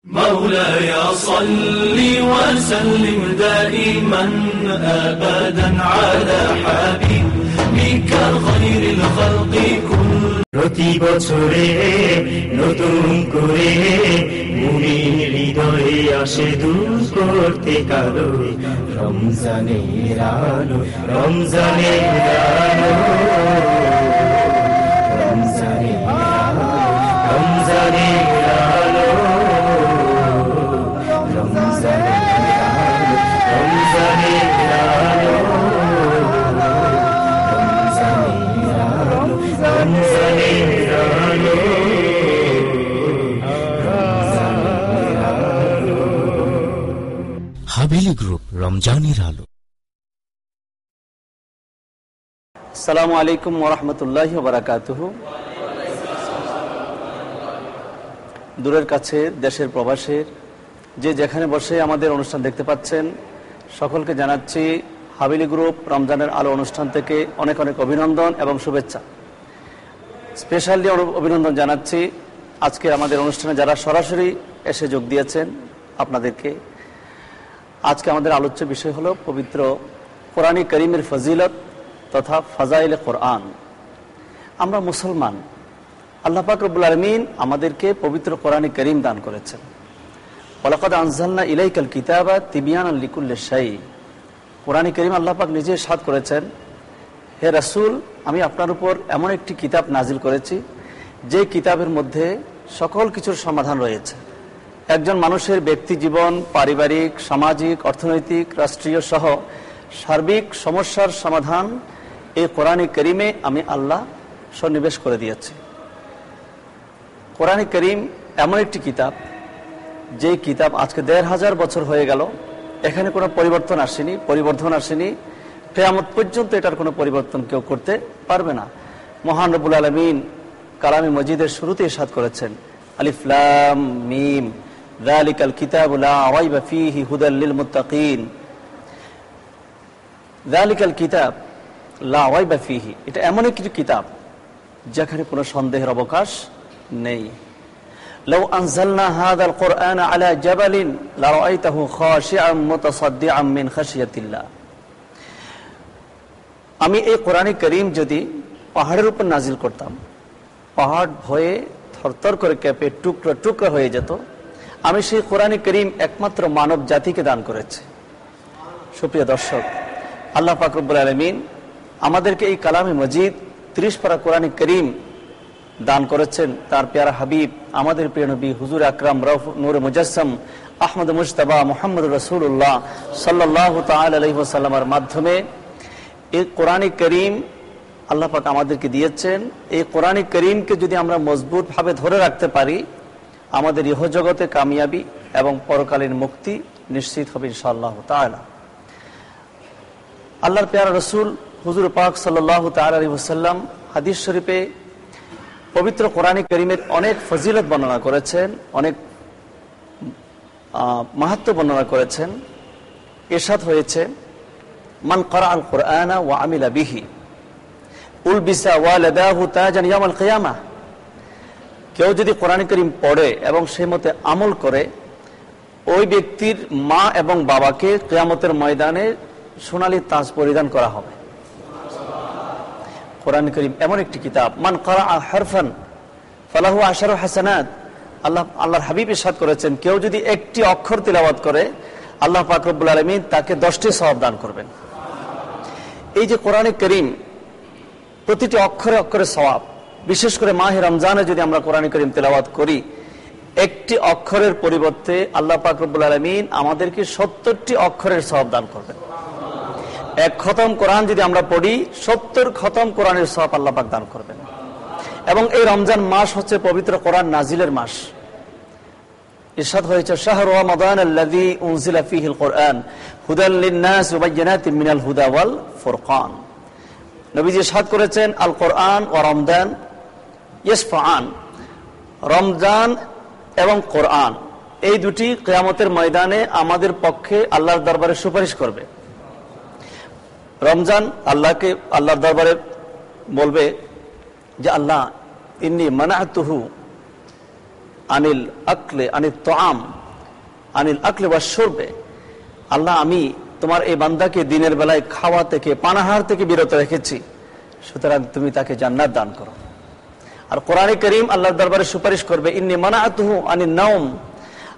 مولاي صل وسلم دائما أبدا على حبيبك خير الخلق كل প্রতি বছরে নতুন করে মুমিন হৃদয়ে আসে দূর করতে কালো রমজানের আলো, রমজানের আলো, রমজানের আলো, রমজানের আলো, রমজানের আলো, রমজানের আলো, রমজানের আলো, হাবিলি গ্রুপ রমজানের আলো। আসসালামু আলাইকুম ওয়া রাহমাতুল্লাহি ওয়া বারাকাতুহু। দূরের কাছে দেশের প্রবাসের যে যেখানে বসে আমাদের অনুষ্ঠান দেখতে পাচ্ছেন সকলকে জানাচ্ছি হাবিলি গ্রুপ রমজানের আলো অনুষ্ঠান থেকে অনেক অনেক অভিনন্দন এবং শুভেচ্ছা। স্পেশালি অভিনন্দন জানাচ্ছি আজকে আমাদের অনুষ্ঠানে যারা সরাসরি এসে যোগ দিয়েছেন আপনাদেরকে। আজকে আমাদের আলোচ্য বিষয় হলো পবিত্র কোরআন কারীমের ফজিলত তথা ফাজাইলে কোরআন। আমরা মুসলমান, আল্লাহ পাক রব্বুল আলামিন আমাদেরকে পবিত্র কোরআন কারীম দান করেছেন। ওয়ালাকাদ আনজালনা ইলাইকাল কিতাবা তিবয়ানান লিকুল্লি শাই। কোরআন কারীম আল্লাহ পাক নিজে ইরশাদ করেছেন, হে রাসূল, আমি আপনার উপর এমন একটি কিতাব নাজিল করেছি যে কিতাবের মধ্যে সকল কিছুর সমাধান রয়েছে। একজন মানুষের ব্যক্তি জীবন, পারিবারিক, সামাজিক, অর্থনৈতিক, রাষ্ট্রীয় সহ সার্বিক সমস্যার সমাধান এই কোরআন কারীমে আমি আল্লাহ সন্নিবেশ করে দিয়েছি। কোরআন কারীম এমন একটি কিতাব যে কিতাব আজকে ১৫০০ বছর হয়ে গেল, এখানে কোনো পরিবর্তন আসেনি, কিয়ামত পর্যন্ত এটার কোনো পরিবর্তন কেউ করতে পারবে না। মহান রব্বুল আলামিন কালামে মজিদের শুরুতে ইরশাদ করেছেন, আলিফ লাম মিম যালিকাল কিতাবু লা রাইবা ফীহি হুদাল লিল মুত্তাকিন। যালিকাল কিতাব লা রাইবা ফীহি, এটা এমন একটি কিতাব যেখানে কোনো সন্দেহের অবকাশ নেই। লাউ আনজালনা হাযাল কুরআনা আলা জাবালিন লারাআইতাহু খাশিআম মুতাসাদ্দিআম মিন খাশিয়াতিল্লাহ। আমি এই কোরআন কারীম যদি পাহাড়ের উপর নাজিল করতাম, পাহাড় ভয়ে থরথর করে কেঁপে টুকরো টুকরো হয়ে যেত। আমি সেই কোরআন কারীম একমাত্র মানব জাতিকে দান করেছি। সুপ্রিয় দর্শক, আল্লাহ পাক রব্বুল আলামিন আমাদেরকে এই কালামে মজিদ ৩০ পারা কোরআন কারীম দান করেছেন তার প্যারা হাবিব আমাদের প্রিয় নবী হুজুর আকরাম রউফ নূরে মুজাসসাম আহমদ মুজতবা মুহাম্মদ রাসূলুল্লাহ সাল্লাল্লাহু তাআলা আলাইহি ওয়াসাল্লামের মাধ্যমে। এই কোরআন কারীম আল্লাহ পাক আমাদেরকে দিয়েছেন। এই কোরআন কারীমকে যদি আমরা মজবুতভাবে ধরে রাখতে পারি, আমাদের ইহজগতে কামিয়াবি এবং পরকালীন মুক্তি নিশ্চিত হবে ইনশাআল্লাহ তাআলা। আল্লাহর প্যারা রাসূল হুজুর পাক সাল্লাল্লাহু তাআলা আলাইহি ওয়াসাল্লাম হাদিস শরীফে পবিত্র কোরআন কারীমের অনেক ফজিলত বর্ণনা করেছেন, অনেক মাহাত্ম্য বর্ণনা করেছেন। ইরশাদ হয়েছে, মান ক্বারাআল কুরআনা ওয়া আমিলা বিহি উলবিসা ওয়ালাদাহু তাজান ইয়াউমাল কিয়ামাহ। কেউ যদি কোরআন কারীম পড়ে এবং সেই মতে আমল করে, ওই ব্যক্তির মা এবং বাবাকে কিয়ামতের ময়দানে সোনালী তাজ পরিধান করা হবে। কোরআন কারীম এমন একটি কিতাব, মান ক্বারাআ হারফান ফালাহু আশারু হাসানাত। আল্লাহর হাবিব ইরশাদ করেছেন, কেউ যদি একটি অক্ষর তিলাওয়াত করে, আল্লাহ পাক রব্বুল আলামিন তাকে 10টি সওয়াব দান করবেন। এই যে কোরআন কারীম প্রতিটি অক্ষরে অক্ষরে সওয়াব, বিশেষ করে মাহে রমজানে যদি আমরা কোরআন কারীম তেলাওয়াত করি, একটি অক্ষরের পরিবর্তে আল্লাহ পাক রব্বুল আলামিন আমাদেরকে 70টি অক্ষরের সওয়াব দান করবেন। এক খতম কোরআন যদি আমরা পড়ি, 70 খতম কোরআনের সওয়াব আল্লাহ পাক দান করবেন। এবং এই রমজান মাস হচ্ছে পবিত্র কোরআন নাজিলের মাস। ইরশাদ হয়েছে, শাহরু রমাদান আল্লাযী উনজিলা ফীহিল কুরআন হুদাল লিন-নাস ওয়া বায়্যিনাতিন মিনাল হুদা ওয়াল ফুরকান। নবীজি ইরশাদ করেছেন, আল কোরআন ওয়া রমজান ইয়াশফাআন। রমজান এবং কোরআন এই দুটি কিয়ামতের ময়দানে আমাদের পক্ষে আল্লাহর দরবারে সুপারিশ করবে। রমজান আল্লাহর দরবারে বলবে যে, আল্লাহ ইন্নী মানাতুহু আনিল আকলে আনিল তাআম আনিল আকলি ওয়াশ শুরবে, আল্লাহ আমি তোমার এই বান্দাকে দিনের বেলায় খাওয়া থেকে পানাহার থেকে বিরত রেখেছি, সুতরাং তুমি তাকে জান্নাত দান করো। আর কোরআনে কারীম আল্লাহর দরবারে সুপারিশ করবে, ইন্নী মানাআতুহু আনিন নাওম,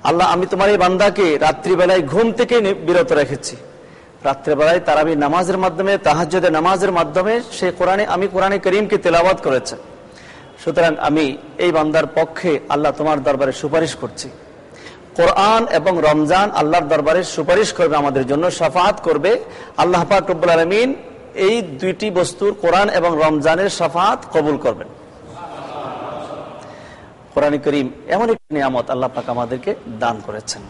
আল্লাহ আমি তোমার এই বান্দাকে রাত্রিবেলায় ঘুম থেকে বিরত রেখেছি। রাত্রিবেলায় তারাবি নামাজের মাধ্যমে, তাহাজ্জুদের নামাজের মাধ্যমে সে আমি কোরআনে কারীমকে তেলাওয়াত করেছে, সুতরাং আমি এই বান্দার পক্ষে আল্লাহ তোমার দরবারে সুপারিশ করছি। কোরআন এবং রমজান আল্লাহর দরবারে সুপারিশ করবে আমাদের জন্য, শাফাআত করবে। আল্লাহ পাক রব্বুল আলামিন এই দুইটি বস্তুর, কোরআন এবং রমজানের শাফাআত কবুল করবেন। কোরআন কারীম এমন একটি নিয়ামত আল্লাহ পাক আমাদেরকে দান করেছেন।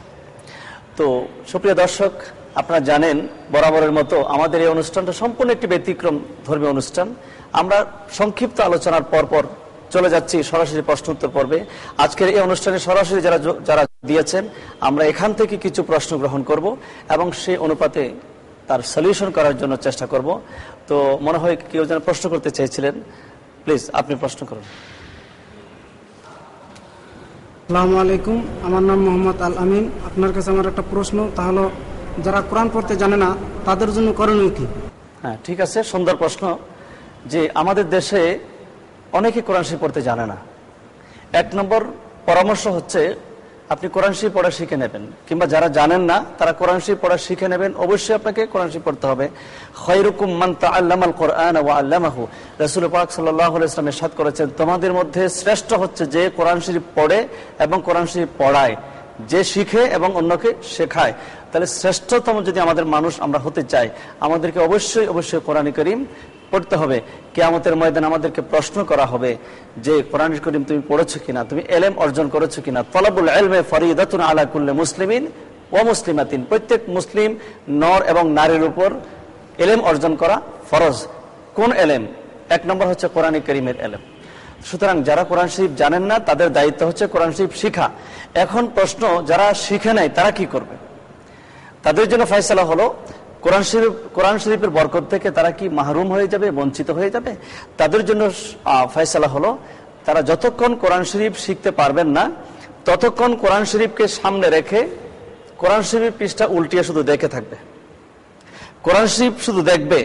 তো সুপ্রিয় দর্শক, আপনারা জানেন বরাবরের মতো আমাদের এই অনুষ্ঠানটা সম্পূর্ণ একটি ব্যতিক্রম ধর্মীয় অনুষ্ঠান। আমরা সংক্ষিপ্ত আলোচনার পরপর চলে যাচ্ছি সরাসরি প্রশ্ন উত্তর পর্বে। আজকের এই অনুষ্ঠানে সরাসরি যারা দিয়েছেন, আমরা এখান থেকে কিছু প্রশ্ন গ্রহণ করব এবং সেই অনুপাতে তার সলিউশন করার জন্য চেষ্টা করব। তো মনে হয় কেউ যেন প্রশ্ন করতে চেয়েছিলেন, প্লিজ আপনি প্রশ্ন করুন। আসসালামু আলাইকুম, আমার নাম মোহাম্মদ আল আমিন। আপনার কাছে আমার একটা প্রশ্ন, তাহলে যারা কোরআন পড়তে জানে না তাদের জন্য করণীয় কি? হ্যাঁ, ঠিক আছে, সুন্দর প্রশ্ন। যে আমাদের দেশে অনেকে কোরআন শরীফ পড়তে জানে না। এক নম্বর পরামর্শ হচ্ছে আপনি কোরআন শরীফ পড়া শিখে নেবেন, কিংবা যারা জানেন না তারা কোরআন শরীফ পড়া শিখে নেবেন। অবশ্যই আপনাকে কোরআন শরীফ পড়তে হবে। খায়রুকুম মান তাআল্লামাল কোরআন ওয়া আল্লামাহু, রাসূল পাক সাল্লাল্লাহু আলাইহি ওয়াসাল্লাম ইরশাদ করেছেন, তোমাদের মধ্যে শ্রেষ্ঠ হচ্ছে যে কোরআন শরীফ পড়ে এবং কোরআন শরীফ পড়ায়, যে শিখে এবং অন্যকে শেখায়। তাহলে শ্রেষ্ঠতম যদি আমাদের মানুষ আমরা হতে চাই, আমাদেরকে অবশ্যই কোরআন কারীম পড়তে হবে। কিয়ামতের ময়দানে আমাদেরকে প্রশ্ন করা হবে যে কোরআন কারীম তুমি পড়েছো কিনা, তুমি ইলম অর্জন করেছো কিনা। তলাবুল ইলমি ফরিদাতুন আলা কুল্লি মুসলিমিন ওয়া মুসলিমাতিন, প্রত্যেক মুসলিম নর এবং নারীর উপর ইলম অর্জন করা ফরজ। কোন ইলম? এক নম্বর হচ্ছে কোরআন কারীমের ইলম। সুতরাং যারা কোরআন শরীফ জানেন না তাদের দায়িত্ব হচ্ছে কোরআন শরীফ শিখা। এখন প্রশ্ন, যারা শিখে নাই তারা কি করবে? তাদের জন্য ফয়সালা হলো কোরআন শরীফের বরকত থেকে তারা কি মাহরুম হয়ে যাবে, বঞ্চিত হয়ে যাবে? তাদের জন্য ফয়সালা হলো তারা যতক্ষণ কোরআন শরীফ শিখতে পারবেন না ততক্ষণ কোরআন শরীফকে সামনে রেখে কোরআন শরীফ পৃষ্ঠা উল্টিয়ে শুধু দেখে থাকবে। কোরআন শরীফ শুধু দেখবে,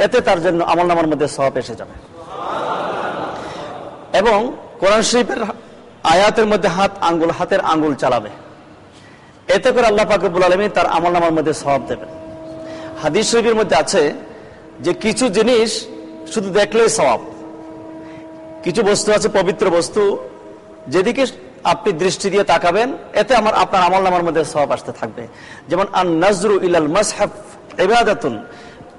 এতে তার জন্য আমলনামার মধ্যে সওয়াব এসে যাবে। এবং কোরআন শরীফের আয়াতের মধ্যে হাতের আঙ্গুল চালাবে, এতে করে আল্লাহ পাক রব্বুল আলামিন তার আমলনামার মধ্যে সওয়াব দেবেন। হাদিস শরীফের মধ্যে আছে যে কিছু জিনিস শুধু দেখলেই সওয়াব, কিছু বস্তু আছে পবিত্র বস্তু, যেদিকে আপনি দৃষ্টি দিয়ে তাকাবেন এতে আপনার আমলনামার মধ্যে সওয়াব আসতে থাকবে। যেমন আন নাজরু ইলাল মাসহাফ ইবাদাতুন,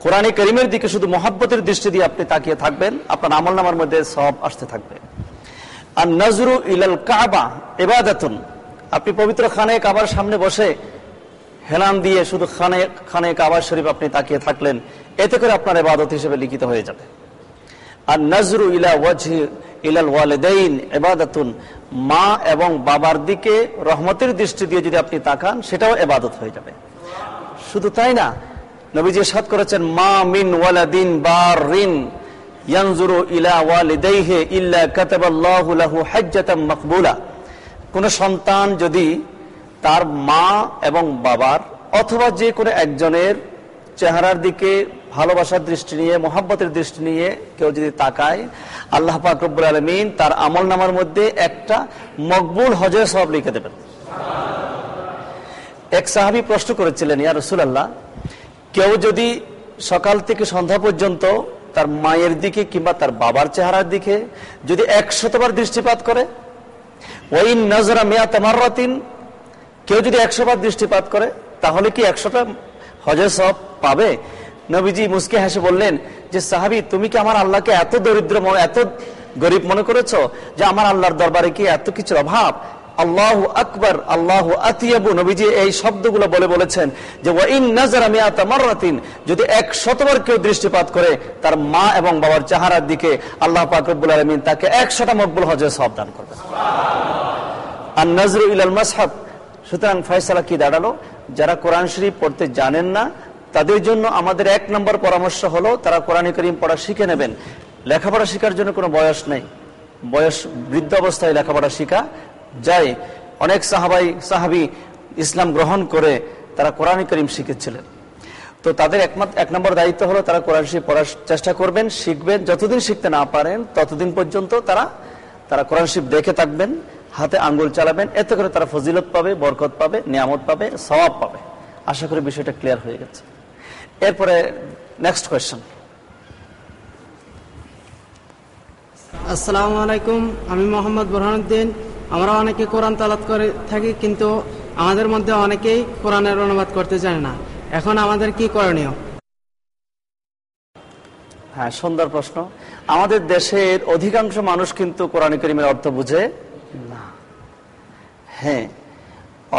কোরআন কারীমের দিকে শুধু মহব্বতের দৃষ্টি দিয়ে আপনি তাকিয়ে থাকবেন, আপনার আমলনামার মধ্যে সওয়াব আসতে থাকবে। আন নাজরু ইলাল কাবা ইবাদাতুন, আপনি পবিত্র খানে কাবার সামনে বসে হেলান দিয়ে শুধু খানে কাবা শরীফ আপনি তাকিয়ে থাকলেন, এতে করে আপনার ইবাদত হিসেবে লিখিত হয়ে যাবে। আর নাজরু ইলা ওয়াজহি ইলাল ওয়ালিদাইন ইবাদাতুন, মা এবং বাবার দিকে রহমতের দৃষ্টি দিয়ে যদি আপনি তাকান সেটাও ইবাদত হয়ে যাবে। শুধু তাই না, নবীজি ইরশাদ করেছেন, মা মিন ওয়ালাদিন বারিন ইয়ানজুরু ইলা ওয়ালিদাইহি ইল্লা কাতাবাল্লাহু লাহু হাজ্জাতাম মাকবুলা, কোন সন্তান যদি তার মা এবং বাবার অথবা যে কোনো একজনের চেহারার দিকে ভালোবাসার দৃষ্টি নিয়ে, মোহাব্বতের দৃষ্টি নিয়ে কেউ যদি তাকায়, আল্লাহ পাক রব্বুল আলামিন তার আমলনামার মধ্যে একটা মকবুল হজের সওয়াব লিখে দেবেন। এক সাহাবী প্রশ্ন করেছিলেন, ইয়া রাসূলুল্লাহ, কেউ যদি সকাল থেকে সন্ধ্যা পর্যন্ত তার মায়ের দিকে কিংবা তার বাবার চেহারার দিকে যদি 100 বার দৃষ্টিপাত করে, ওয়াইন নাজরা মিয়াতা মাররাতিন, কেউ যদি 100 বার দৃষ্টিপাত করে তাহলে কি 100টা হজের সওয়াব পাবে? নবীজি মুস্কি হেসে বললেন যে, সাহাবী, তুমি কি আমার আল্লাহকে এত দরিদ্র, এত গরিব মনে করেছো যে আমার আল্লাহর দরবারে কি এত কিছুর অভাব? আল্লাহু আকবার, আল্লাহু আতিয়াবু, নবীজি এই শব্দগুলো বলেছেন যে ওয়াইন নাজরা মিয়াতা মাররাতিন, যদি 100 বার কেউ দৃষ্টিপাত করে তার মা এবং বাবার চেহারার দিকে, আল্লাহ পাক রব্বুল আলামিন তাকে 100টা মকবুল হজের সওয়াব দান করবেন। আর নাজরু ইলাল মাসহাফ, সুতরাং ফয়সালা কি দাঁড়ালো? যারা কোরআন শরীফ পড়তে জানেন না তাদের জন্য আমাদের 1 নম্বর পরামর্শ হলো তারা কোরআন কারীম পড়া শিখে নেবেন। লেখাপড়া শেখার জন্য কোনো বয়স নেই, বৃদ্ধ অবস্থায় লেখাপড়া শেখা যায়। অনেক সাহাবী ইসলাম গ্রহণ করে তারা কোরআন কারীম শিখেছিলেন। তো তাদের এক নম্বর দায়িত্ব হলো তারা কোরআন শরীফ পড়ার চেষ্টা করবেন, শিখবেন। যতদিন শিখতে না পারেন ততদিন পর্যন্ত তারা কোরআন শরীফ দেখে থাকবেন, হাতে আঙ্গুল চালাবেন। এতে করে তারা ফজিলত পাবে, বরকত পাবে, নিয়ামত পাবে, সওয়াব পাবে। আশা করি বিষয়টা ক্লিয়ার হয়ে গেছে। এরপরে নেক্সট কোয়েশ্চেন। আসসালামু আলাইকুম, আমি মোহাম্মদ বুরহানুদ্দিন। আমরা অনেকে কোরআন তালাত করে থাকি, কিন্তু আমাদের মধ্যে অনেকেই কোরআনের অনুবাদ করতে জানে না। এখন আমাদের কি করণীয়? হ্যাঁ, সুন্দর প্রশ্ন। আমাদের দেশের অধিকাংশ মানুষ কিন্তু কোরআন কারীমের অর্থ বুঝে না। হ্যাঁ,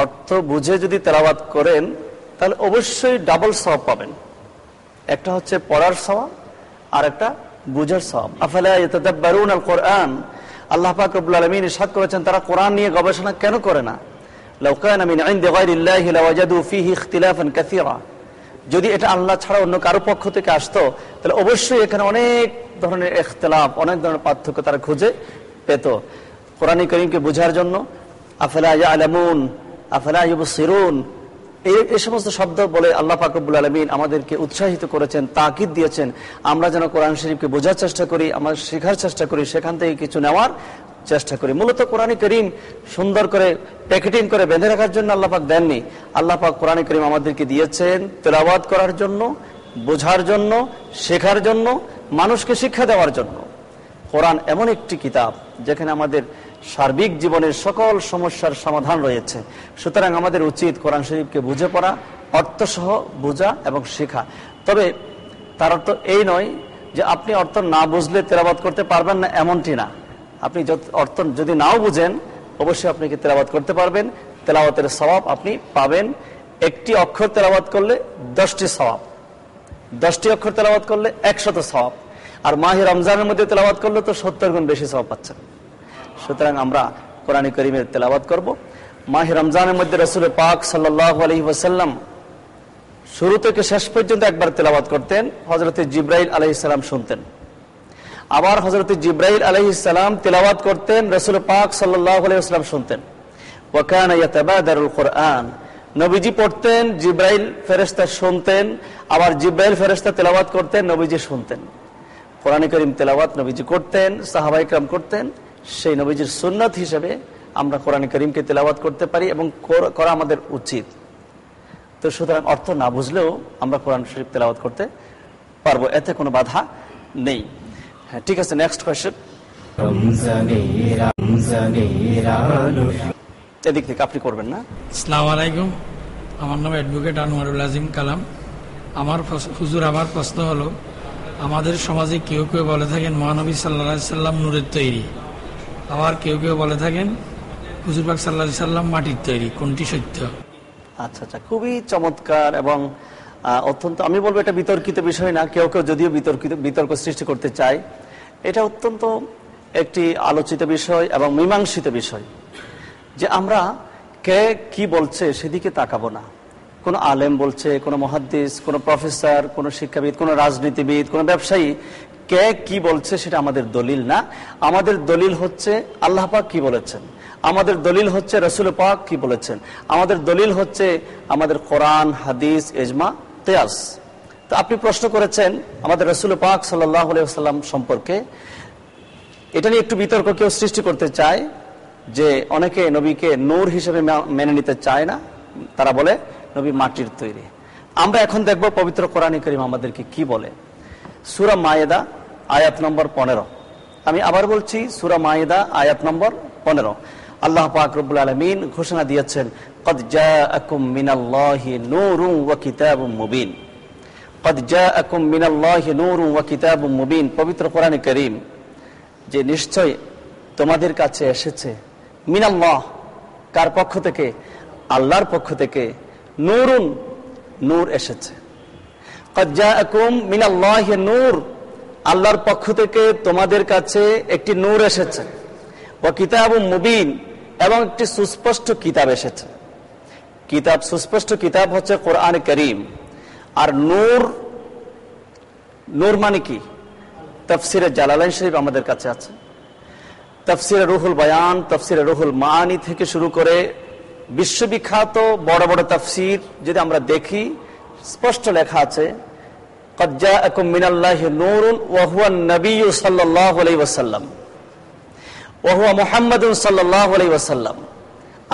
অর্থ বুঝে যদি তেলাওয়াত করেন তাহলে অবশ্যই ডাবল সওয়াব পাবেন। একটা হচ্ছে পড়ার সওয়াব আর একটা বুঝার সওয়াব। আফালা ইয়াতাদাব্বারুনাল কোরআন, আল্লাহ পাক রব্বুল আলামিন ইরশাদ করেছেন তারা কোরআন নিয়ে গবেষণা কেন করে না? লাউ কানা মিন ইনদি গায়রিল্লাহি লাওয়াজাদু ফীহি ইখতিলাফান কাসীরা। যদি এটা আল্লাহ ছাড়া অন্য কারো পক্ষ থেকে আসতো তাহলে অবশ্যই এখানে অনেক ধরনের ইখতিলাফ, অনেক ধরনের পার্থক্য তারা খুঁজে পেত। কোরআন কারীমকে বোঝার জন্য আফালা ইয়ালামুন, আফালা ইউবসিরুন, এই সমস্ত শব্দ বলে আল্লাহ পাক রব্বুল আলামিন আমাদেরকে উৎসাহিত করেছেন, তাকিদ দিয়েছেন আমরা যেন কোরআন শরীফকে বোঝার চেষ্টা করি, আমরা শেখার চেষ্টা করি, সেখান থেকে কিছু নেওয়ার চেষ্টা করি। মূলত কোরআন কারীম সুন্দর করে প্যাকেটিং করে বেঁধে রাখার জন্য আল্লাহ পাক দেননি। আল্লাহ পাক কোরআন কারীম আমাদেরকে দিয়েছেন তেলাওয়াত করার জন্য, বোঝার জন্য, শেখার জন্য, মানুষকে শিক্ষা দেওয়ার জন্য। কোরআন এমন একটি কিতাব যেখানে আমাদের সার্বিক জীবনের সকল সমস্যার সমাধান রয়েছে। সুতরাং আমাদের উচিত কোরআন শরীফকে বুঝে পড়া, অর্থসহ বোঝা এবং শেখা। তবে তার অর্থ এই নয় যে আপনি অর্থ না বুঝলে তেলাওয়াত করতে পারবেন না, এমনটি না। আপনি অর্থ যদি নাও বুঝেন অবশ্যই আপনি কি তেলাওয়াত করতে পারবেন, তেলাওয়াতের সওয়াব আপনি পাবেন। একটি অক্ষর তেলাওয়াত করলে 10টি সওয়াব, 10টি অক্ষর তেলাওয়াত করলে 100 সওয়াব। আর মাহে রমজানের মধ্যে তেলাওয়াত করলে তো 70 গুণ বেশি সওয়াব পাচ্ছেন। সুতরাং আমরা কোরআন কারীমের তেলাওয়াত করব। মাহে রমজানের মধ্যে রাসূল পাক সাল্লাল্লাহু আলাইহি ওয়াসাল্লাম শুরু থেকে শেষ পর্যন্ত একবার তেলাওয়াত করতেন। হযরত জিবরাইল আলাইহিস সালাম শুনতেন। আবার হযরত জিবরাইল আলাইহিস সালাম তেলাওয়াত করতেন, রাসূল পাক সাল্লাল্লাহু আলাইহি ওয়াসাল্লাম শুনতেন। ওয়া কানা ইয়াতাবাদারুল কুরআন, নবীজি পড়তেন, জিবরাইল ফেরেশতা শুনতেন, আবার জিবরাইল ফেরেশতা তেলাওয়াত করতেন, নবীজি শুনতেন। কোরআন কারীম তেলাওয়াত নবীজি করতেন, সাহাবায়ে কেরাম করতেন। সেই নবীজির সুন্নাত হিসেবে আমরা কোরআন কারীমকে তেলাওয়াত করতে পারি এবং করা আমাদের উচিত। তো সুতরাং অর্থ না বুঝলেও আমরা কোরআন শরীফ তেলাওয়াত করতে পারবো, এতে কোনো বাধা নেই। হ্যাঁ, ঠিক আছে, নেক্সট কোয়েশ্চেন। এদিক থেকে আপনি করবেন না? আসসালামু আলাইকুম, আমার নাম অ্যাডভোকেট আনোয়ারুল আজিম কালাম। আমার প্রশ্ন হলো, আমাদের সমাজে কেউ কেউ বলে থাকেন মহানবী সাল্লাল্লাহু আলাইহি সাল্লাম নূরের তৈরি, আবার কেউ কেউ বলে থাকেন হুজুর পাক সাল্লাল্লাহু আলাইহি সাল্লাম মাটির তৈরি। কোনটি সত্য? আচ্ছা আচ্ছা, খুবই চমৎকার এবং অত্যন্ত, আমি বলবো এটা বিতর্কিত বিষয় না। কেউ কেউ যদিও বিতর্ক সৃষ্টি করতে চায়, এটা অত্যন্ত একটি আলোচিত বিষয় এবং মীমাংসিত বিষয় যে আমরা কে কি বলছে সেদিকে তাকাবো না। কোনো আলেম বলছে, কোনো মুহাদ্দিস, কোনো প্রফেসর, কোনো শিক্ষাবিদ, কোনো রাজনীতিবিদ, কোনো ব্যবসায়ী, কে কি বলছে সেটা আমাদের দলিল না। আমাদের দলিল হচ্ছে আল্লাহ পাক কি বলেছেন, আমাদের দলিল হচ্ছে রাসূল পাক কি বলেছেন, আমাদের দলিল হচ্ছে আমাদের কোরআন, হাদিস, ইজমা, কিয়াস। তো আপনি প্রশ্ন করেছেন আমাদের রাসূল পাক সাল্লাল্লাহু আলাইহি ওয়াসাল্লাম সম্পর্কে, এটা নিয়ে একটু বিতর্ক কেউ সৃষ্টি করতে চায় যে অনেকে নবীকে নূর হিসেবে মেনে নিতে চায় না, তারা বলে নবী মাটির তৈরি। আমরা এখন দেখব পবিত্র কোরআন কারীম আমাদেরকে কি বলে। সূরা মায়েদা আয়াত নম্বর 15। আমি আবার বলছি, সূরা মায়েদা আয়াত নম্বর 15। আল্লাহ পাক রব্বুল আলামিন ঘোষণা দিয়েছেন, ক্বাদ জাআকুম মিনাল্লাহি নূরুন ওয়া কিতাবুম মুবিন। ক্বাদ জাআকুম মিনাল্লাহি নূরুন ওয়া কিতাবুম মুবিন। পবিত্র কোরআন কারীম যে নিশ্চয় তোমাদের কাছে এসেছে, মিনাল্লাহ, কার পক্ষ থেকে? আল্লাহর পক্ষ থেকে। নূরুন, নূর এসেছে। ক্বাদ জাআকুম মিনাল্লাহি নূর, আল্লাহর পক্ষ থেকে তোমাদের কাছে একটি নূর এসেছে। ওয়া কিতাবুম মুবিন, এবং একটি সুস্পষ্ট কিতাব এসেছে। কিতাব, সুস্পষ্ট কিতাব হচ্ছে কোরআন কারীম। আর নূর, নূর মানে কি? তাফসিরে জালালাইন শরীফ আমাদের কাছে আছে, তাফসিরে রুহুল বায়ান, তাফসিরে রুহুল মাআনি থেকে শুরু করে বিশ্ববিখ্যাত বড় বড় তাফসীর যদি আমরা দেখি, স্পষ্ট লেখা আছে قد جاءكم من الله نور وهو النبي صلى الله عليه وسلم وهو محمد صلى الله عليه وسلم।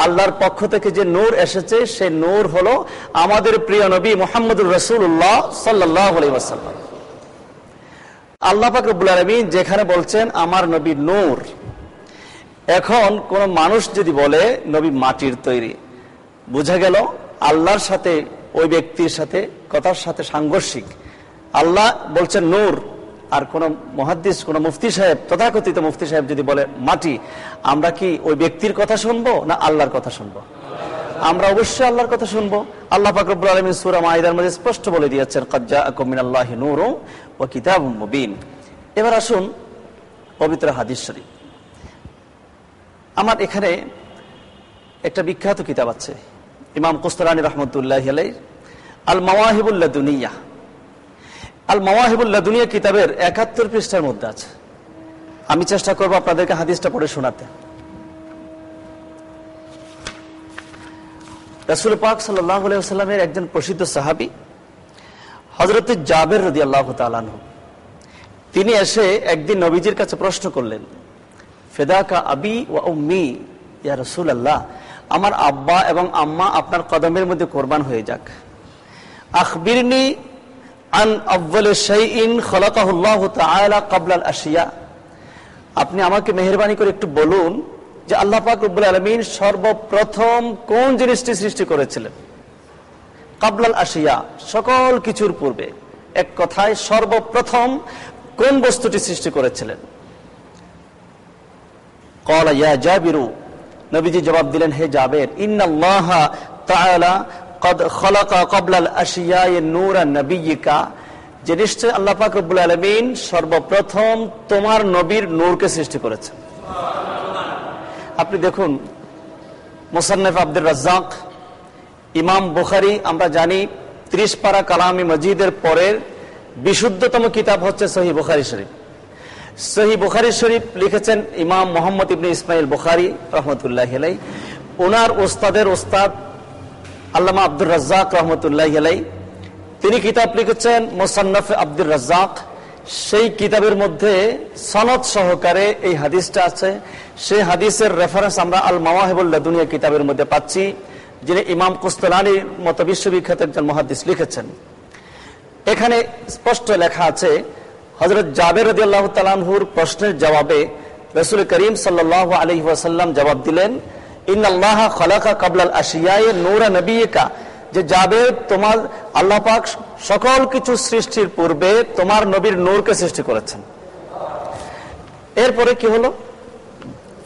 আল্লাহর পক্ষ থেকে যে নূর এসেছে সেই নূর হলো আমাদের প্রিয় নবী মুহাম্মদুর রাসূলুল্লাহ সাল্লাল্লাহু আলাইহি ওয়াসাল্লাম। আল্লাহ পাক রব্বুল আলামিন যেখানে বলছেন আমার নবী নূর, এখন কোন মানুষ যদি বলে নবী মাটির তৈরি, বোঝা গেল আল্লাহর সাথে ওই ব্যক্তির সাথে কথার সাথে সাংঘর্ষিক। আল্লাহ বলছেন নূর, আর কোন মুহাদ্দিস, কোন মুফতি সাহেব, তথাকথিত মুফতি সাহেব যদি বলে মাটি, আমরা কি ওই ব্যক্তির কথা শুনবো না আল্লাহর কথা শুনবো? আমরা অবশ্যই আল্লাহর কথা শুনবো। আল্লাহ পাক রব্বুল আলামিন সূরা মাইদার মধ্যে স্পষ্ট বলে দিয়েছেন ক্বাদ জাআকুম মিনাল্লাহি নূরুন ওয়া কিতাবুম মুবিন। এবার আসুন পবিত্র হাদিস শরীফ। আমার এখানে একটা বিখ্যাত কিতাব আছে, ইমাম কুস্তালানী রাহমাতুল্লাহি আলাইহি আল মাওয়াহিবুল লাদুনিয়া। আল মাওয়াহিবুল লাদুনিয়া কিতাবের ৭১ পৃষ্ঠার মধ্যে আছে। আমি চেষ্টা করব আপনাদেরকে হাদিসটা পড়ে শোনাতে। রাসূল পাক সাল্লাল্লাহু আলাইহি ওয়াসাল্লামের একজন প্রসিদ্ধ সাহাবী হযরত জাবের রাদিয়াল্লাহু তাআলা আনহু, তিনি এসে একদিন নবীজির কাছে প্রশ্ন করলেন, ফিদাকা আবি ওয়া উম্মি ইয়া রাসূলুল্লাহ, আমার আব্বা এবং আম্মা আপনার কদমের মধ্যে কোরবান হয়ে যাক। আখবিরনি আন আউয়াল শাইইন খালাকাহু আল্লাহু তাআলা ক্বাবলা আল আশিয়া, আপনি আমাকে মেহেরবানি করে একটু বলুন যে আল্লাহ পাক রব্বুল আলামিন সর্বপ্রথম কোন জিনিসটি সৃষ্টি করেছিলেন? ক্বাবলা আল আশিয়া, সকল কিছুর পূর্বে। এক কথায় সর্বপ্রথম কোন বস্তুটি সৃষ্টি করেছিলেন? ক্বালা ইয়া জাবিরু, নবীজি জবাব দিলেন, হে জাবের, ইন্নাল্লাহা তাআলা ক্বাদ খালাকা ক্বাবলা আল আশিয়ায়ে নূরান নাবিয়্যিকা, যে নিশ্চয় আল্লাহ পাক রব্বুল আলামিন সর্বপ্রথম তোমার নবীর নূরকে সৃষ্টি করেছেন। আপনি দেখুন মুসান্নাফ আব্দুর রাজ্জাক, ইমাম বুখারী, আমরা জানি 30 পারা কালামে মজিদের পরের বিশুদ্ধতম কিতাব হচ্ছে সহিহ বুখারী শরীফ। সহিহ বুখারী শরীফ লিখেছেন ইমাম মুহাম্মদ ইবনে ইসমাইল বুখারী রাহমাতুল্লাহি আলাইহি। ওনার ওস্তাদের ওস্তাদ আল্লামা আব্দুর রাজ্জাক রাহমাতুল্লাহি আলাইহি, তিনি কিতাব লিখেছেন মুসান্নাফ আব্দুর রাজ্জাক। সেই কিতাবের মধ্যে সনদ সহকারে এই হাদিসটা আছে। সেই হাদিসের রেফারেন্স আমরা আল মাওয়াহিবুল লাদুনিয়া কিতাবের মধ্যে পাচ্ছি, যিনি ইমাম কুস্তালানীর মতো বিশ্ববিখ্যাত একজন মুহাদ্দিস লিখেছেন। এখানে স্পষ্ট লেখা আছে, হযরত জাবের রাদিয়াল্লাহু তাআলা আনহুর প্রশ্নের জবাবে রাসূল করিম সাল্লাল্লাহু আলাইহি ওয়াসাল্লাম জবাব দিলেন, ইন্নাল্লাহা খালাকা ক্বাবলা আল আশিয়ায়ে নূরা নাবিয়্যিকা, যে জাবের, তোমার আল্লাহ পাক সকল কিছু সৃষ্টির পূর্বে তোমার নবীর নূরকে সৃষ্টি করেছেন। এরপরে কি হলো?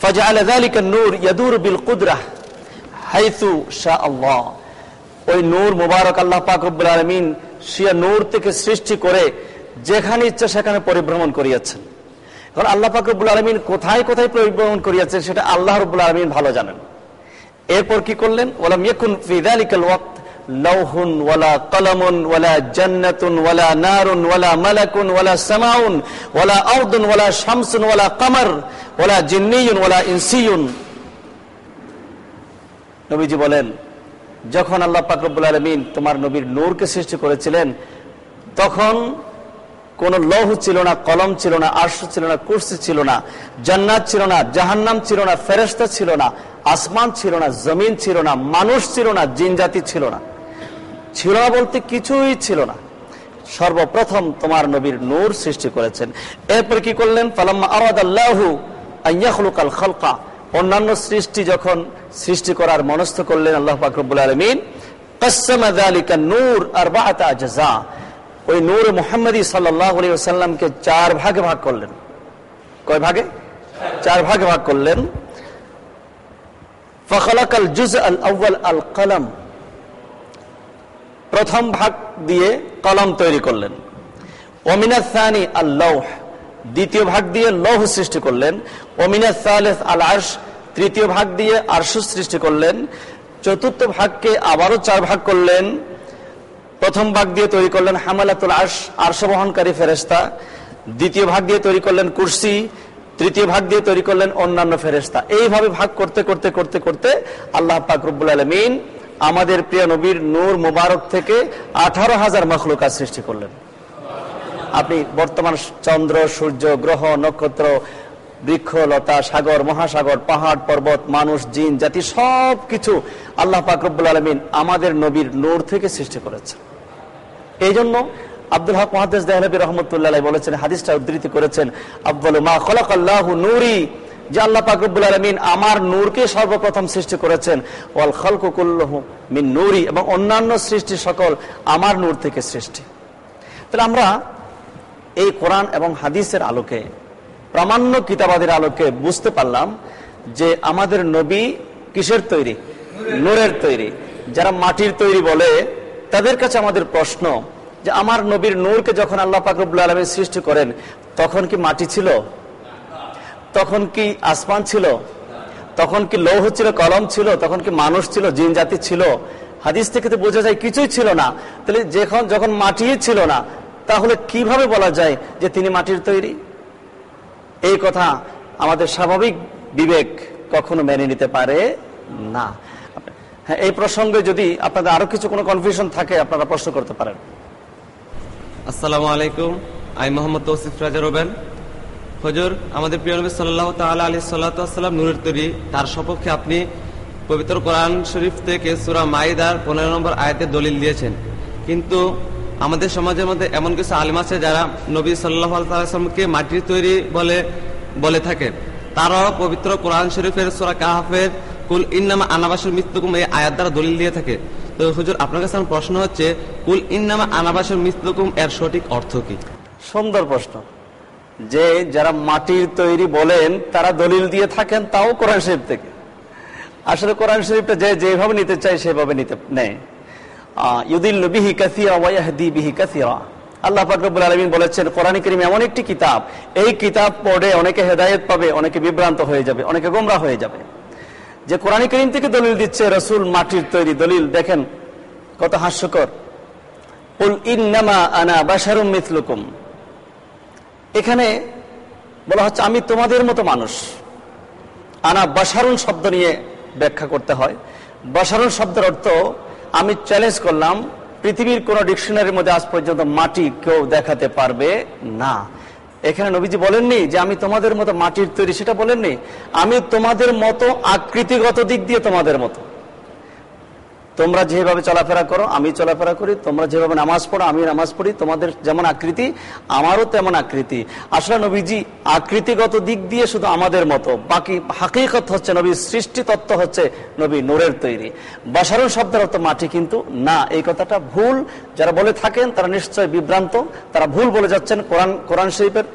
ফাজআলা যালিকা নূর ইয়াদুর বিল কুদরাহ হাইসু শা আল্লাহ, ওই নূর মুবারক আল্লাহ পাক রব্বুল আলামিন সেই নূর থেকে সৃষ্টি করে যেখানে ইচ্ছা সেখানে পরিভ্রমণ করিয়েছেন। এখন আল্লাহ পাক রব্বুল আলামিন কোথায় কোথায় পরিভ্রমণ করিয়েছেন সেটা আল্লাহ রব্বুল আলামিন ভালো জানেন। এরপর কি করলেন? ওয়ালাম ইয়াকুন ফি যালিকাল ওয়াক্ত লাউহুন ওয়ালা কলামুন ওয়ালা জান্নাতুন ওয়ালা নারুন ওয়ালা মালাকুন ওয়ালা সামাউন ওয়ালা আরদুন ওয়ালা শামসুন ওয়ালা কমর ওয়ালা জিন্নিয়ুন ওয়ালা ইনসিয়ুন। নবীজি বলেন, যখন আল্লাহ পাক রব্বুল আলামিন তোমার নবীর নূরকে সৃষ্টি করেছিলেন, তখন কোন লৌহ ছিল না, কলম ছিল না, আরশ ছিল না, কুরসি ছিল না, জান্নাত ছিল না, জাহান্নাম ছিল না, ফেরেশতা ছিল না, আসমান ছিল না, জমিন ছিল না, মানুষ ছিল না, জিন জাতি ছিল না। ছিল না বলতে কিছুই ছিল না। সর্বপ্রথম তোমার নবীর নূর সৃষ্টি করেছেন। এরপর কি করলেন? ফালাম্মা আরাদাল্লাহু আন ইয়াখলুকাল খালকা, অন্যান্য সৃষ্টি যখন সৃষ্টি করার মনস্থ করলেন আল্লাহ পাক রব্বুল আলামিন, কাসসামা যালিকা নূর আরবাআতা আজজা, ওই নূর মুহাম্মদী সাল্লাল্লাহু আলাইহি ওয়াসাল্লামকে 4 ভাগে ভাগ করলেন। কয় ভাগে? 4 ভাগে ভাগ করলেন। ফাখালাকাল জুজ আল আউয়াল আল কলম, প্রথম ভাগ দিয়ে কলম তৈরি করলেন। ওমিনাস সানি আল লৌহ, দ্বিতীয় ভাগ দিয়ে লৌহ সৃষ্টি করলেন। ওমিনাস সালিস আল আরশ, তৃতীয় ভাগ দিয়ে আরশ সৃষ্টি করলেন। চতুর্থ ভাগকে আবারও 4 ভাগ করলেন। প্রথম ভাগ দিয়ে তৈরি করলেন হামালাতুল আরশ, আরশ বহনকারী ফেরেশতা। দ্বিতীয় ভাগ দিয়ে তৈরি করলেন কুরসি। তৃতীয় ভাগ দিয়ে তৈরি করলেন অন্যান্য ফেরেশতা। এইভাবে ভাগ করতে করতে করতে করতে আল্লাহ পাক রব্বুল আলামিন আমাদের প্রিয় নবীর নূর মুবারক থেকে 18,000 মখলুকাত সৃষ্টি করলেন। আপনি বর্তমান চন্দ্র, সূর্য, গ্রহ, নক্ষত্র, বৃক্ষ, লতা, সাগর, মহাসাগর, পাহাড়, পর্বত, মানুষ, জিন জাতি সবকিছু আল্লাহ পাক রব্বুল আলামিন আমাদের নবীর নূর থেকে সৃষ্টি করেছেন। এই জন্য আব্দুল হক মুহাদ্দিস দেহলভী রাহমাতুল্লাহ আলাইহি বলেছেন, হাদিসটা উদ্ধৃতি করেছেন, আফদালু মা খালাকাল্লাহু নূরি, যে আল্লাহ পাক রব্বুল আলামিন আমার নূরকে সর্বপ্রথম সৃষ্টি করেছেন, ওয়াল খালকু কুল্লুহু মিন নূরি, এবং অন্যান্য সৃষ্টি সকল আমার নূর থেকে সৃষ্টি। তাহলে আমরা এই কোরআন এবং হাদিসের আলোকে, প্রামাণ্য কিতাবাদের আলোকে বুঝতে পারলাম যে আমাদের নবী কিসের তৈরি? নূরের তৈরি। যারা মাটির তৈরি বলে তাদের কাছে আমাদের প্রশ্ন যে আমার নবীর নূরকে যখন আল্লাহ পাক রব্বুল আলামিন সৃষ্টি করেন তখন কি মাটি ছিল? তখন কি আসমান ছিল? তখন কি লৌহ ছিল, কলম ছিল? তখন কি মানুষ ছিল, জিন জাতি ছিল? হাদিস থেকে তো বোঝা যায় কিছুই ছিল না। তাহলে যখন মাটিই ছিল না, তাহলে কিভাবে বলা যায় যে তিনি মাটির তৈরি? এই কথা আমাদের স্বাভাবিক বিবেক কখনো মেনে নিতে পারে না। হ্যাঁ, এই প্রসঙ্গে যদি আপনাদের আরো কিছু কোনো কনফিউশন থাকে আপনারা প্রশ্ন করতে পারেন। আসসালামু আলাইকুম, আমি মোহাম্মদ তৌসিফ রাজা রবেন। হুজুর, আমাদের প্রিয় নবী সাল্লাল্লাহু তাআলা আলাইহি সাল্লাতু ওয়াসাল্লাম নূরের তৈরি, তার সপক্ষে আপনি পবিত্র কোরআন শরীফ থেকে সূরা মাইদার 15 নম্বর আয়াতে দলিল দিয়েছেন, কিন্তু আমাদের সমাজের মধ্যে এমন কিছু আলেম আছে যারা নবী সাল্লাল্লাহু আলাইহি ওয়াসাল্লামকে মাটির তৈরি বলে থাকেন। তারাও পবিত্র কোরআন শরীফের সূরা কাহফের কুল ইন্নামা আনা বাশারুম মিসলুকুম এই আয়াত দ্বারা দলিল দিয়ে থাকে। তো হুজুর, আপনার কাছে আমার প্রশ্ন হচ্ছে, কুল ইন্নামা আনা বাশারুম মিসলুকুম এর সঠিক অর্থ কি? সুন্দর প্রশ্ন। যে যারা মাটির তৈরি বলেন তারা দলিল দিয়ে থাকেন, তাও কোরআন শরীফ থেকে। আসলে কোরআন শরীফটা যেভাবে নিতে চায় সেভাবে নিতে নেয়। ইউদিল্লু বিহি কাসীরা ওয়া ইয়াহদি বিহি কাসীরা। আল্লাহ পাক রব্বুল আলামিন বলেছেন, কোরআন কারীম এমন একটি কিতাব, এই কিতাব পড়ে অনেকে হেদায়েত পাবে, অনেকে বিভ্রান্ত হয়ে যাবে, অনেকে গোমরাহ হয়ে যাবে। যে কোরআন কারীম থেকে দলিল দিচ্ছে রাসূল মাটির তৈরি, দলিল দেখেন কত হাস্যকর। কুল ইন্নামা আনা বাশারুম মিসলুকুম, এখানে বলা হচ্ছে আমি তোমাদের মতো মানুষ। আনা বাশারুন শব্দ নিয়ে ব্যাখ্যা করতে হয়। বাশারুন শব্দের অর্থ, আমি চ্যালেঞ্জ করলাম, পৃথিবীর কোন ডিকশনারির মধ্যে আজ পর্যন্ত মাটি কেউ দেখাতে পারবে না। এখানে নবীজি বলেননি যে আমি তোমাদের মতো মাটির তৈরি, সেটা বলেননি। আমি তোমাদের মতো আকৃতিগত দিক দিয়ে তোমাদের মতো। তোমরা যেভাবে চলাফেরা করো আমি চলাফেরা করি, তোমরা যেভাবে নামাজ পড়ো আমি নামাজ পড়ি, তোমাদের যেমন আকৃতি আমারও তেমন আকৃতি। আসলে নবীজি আকৃতিগত দিক দিয়ে শুধু আমাদের মতো, বাকি হাকিকত হচ্ছে নবীর সৃষ্টি তত্ত্ব হচ্ছে নবী নূরের তৈরি। বাশারুন শব্দের অর্থ মাটি কিন্তু না, এই কথাটা ভুল। যারা বলে থাকেন তারা নিশ্চয় বিভ্রান্ত, তারা ভুল বলে যাচ্ছেন, কোরআন শরীফের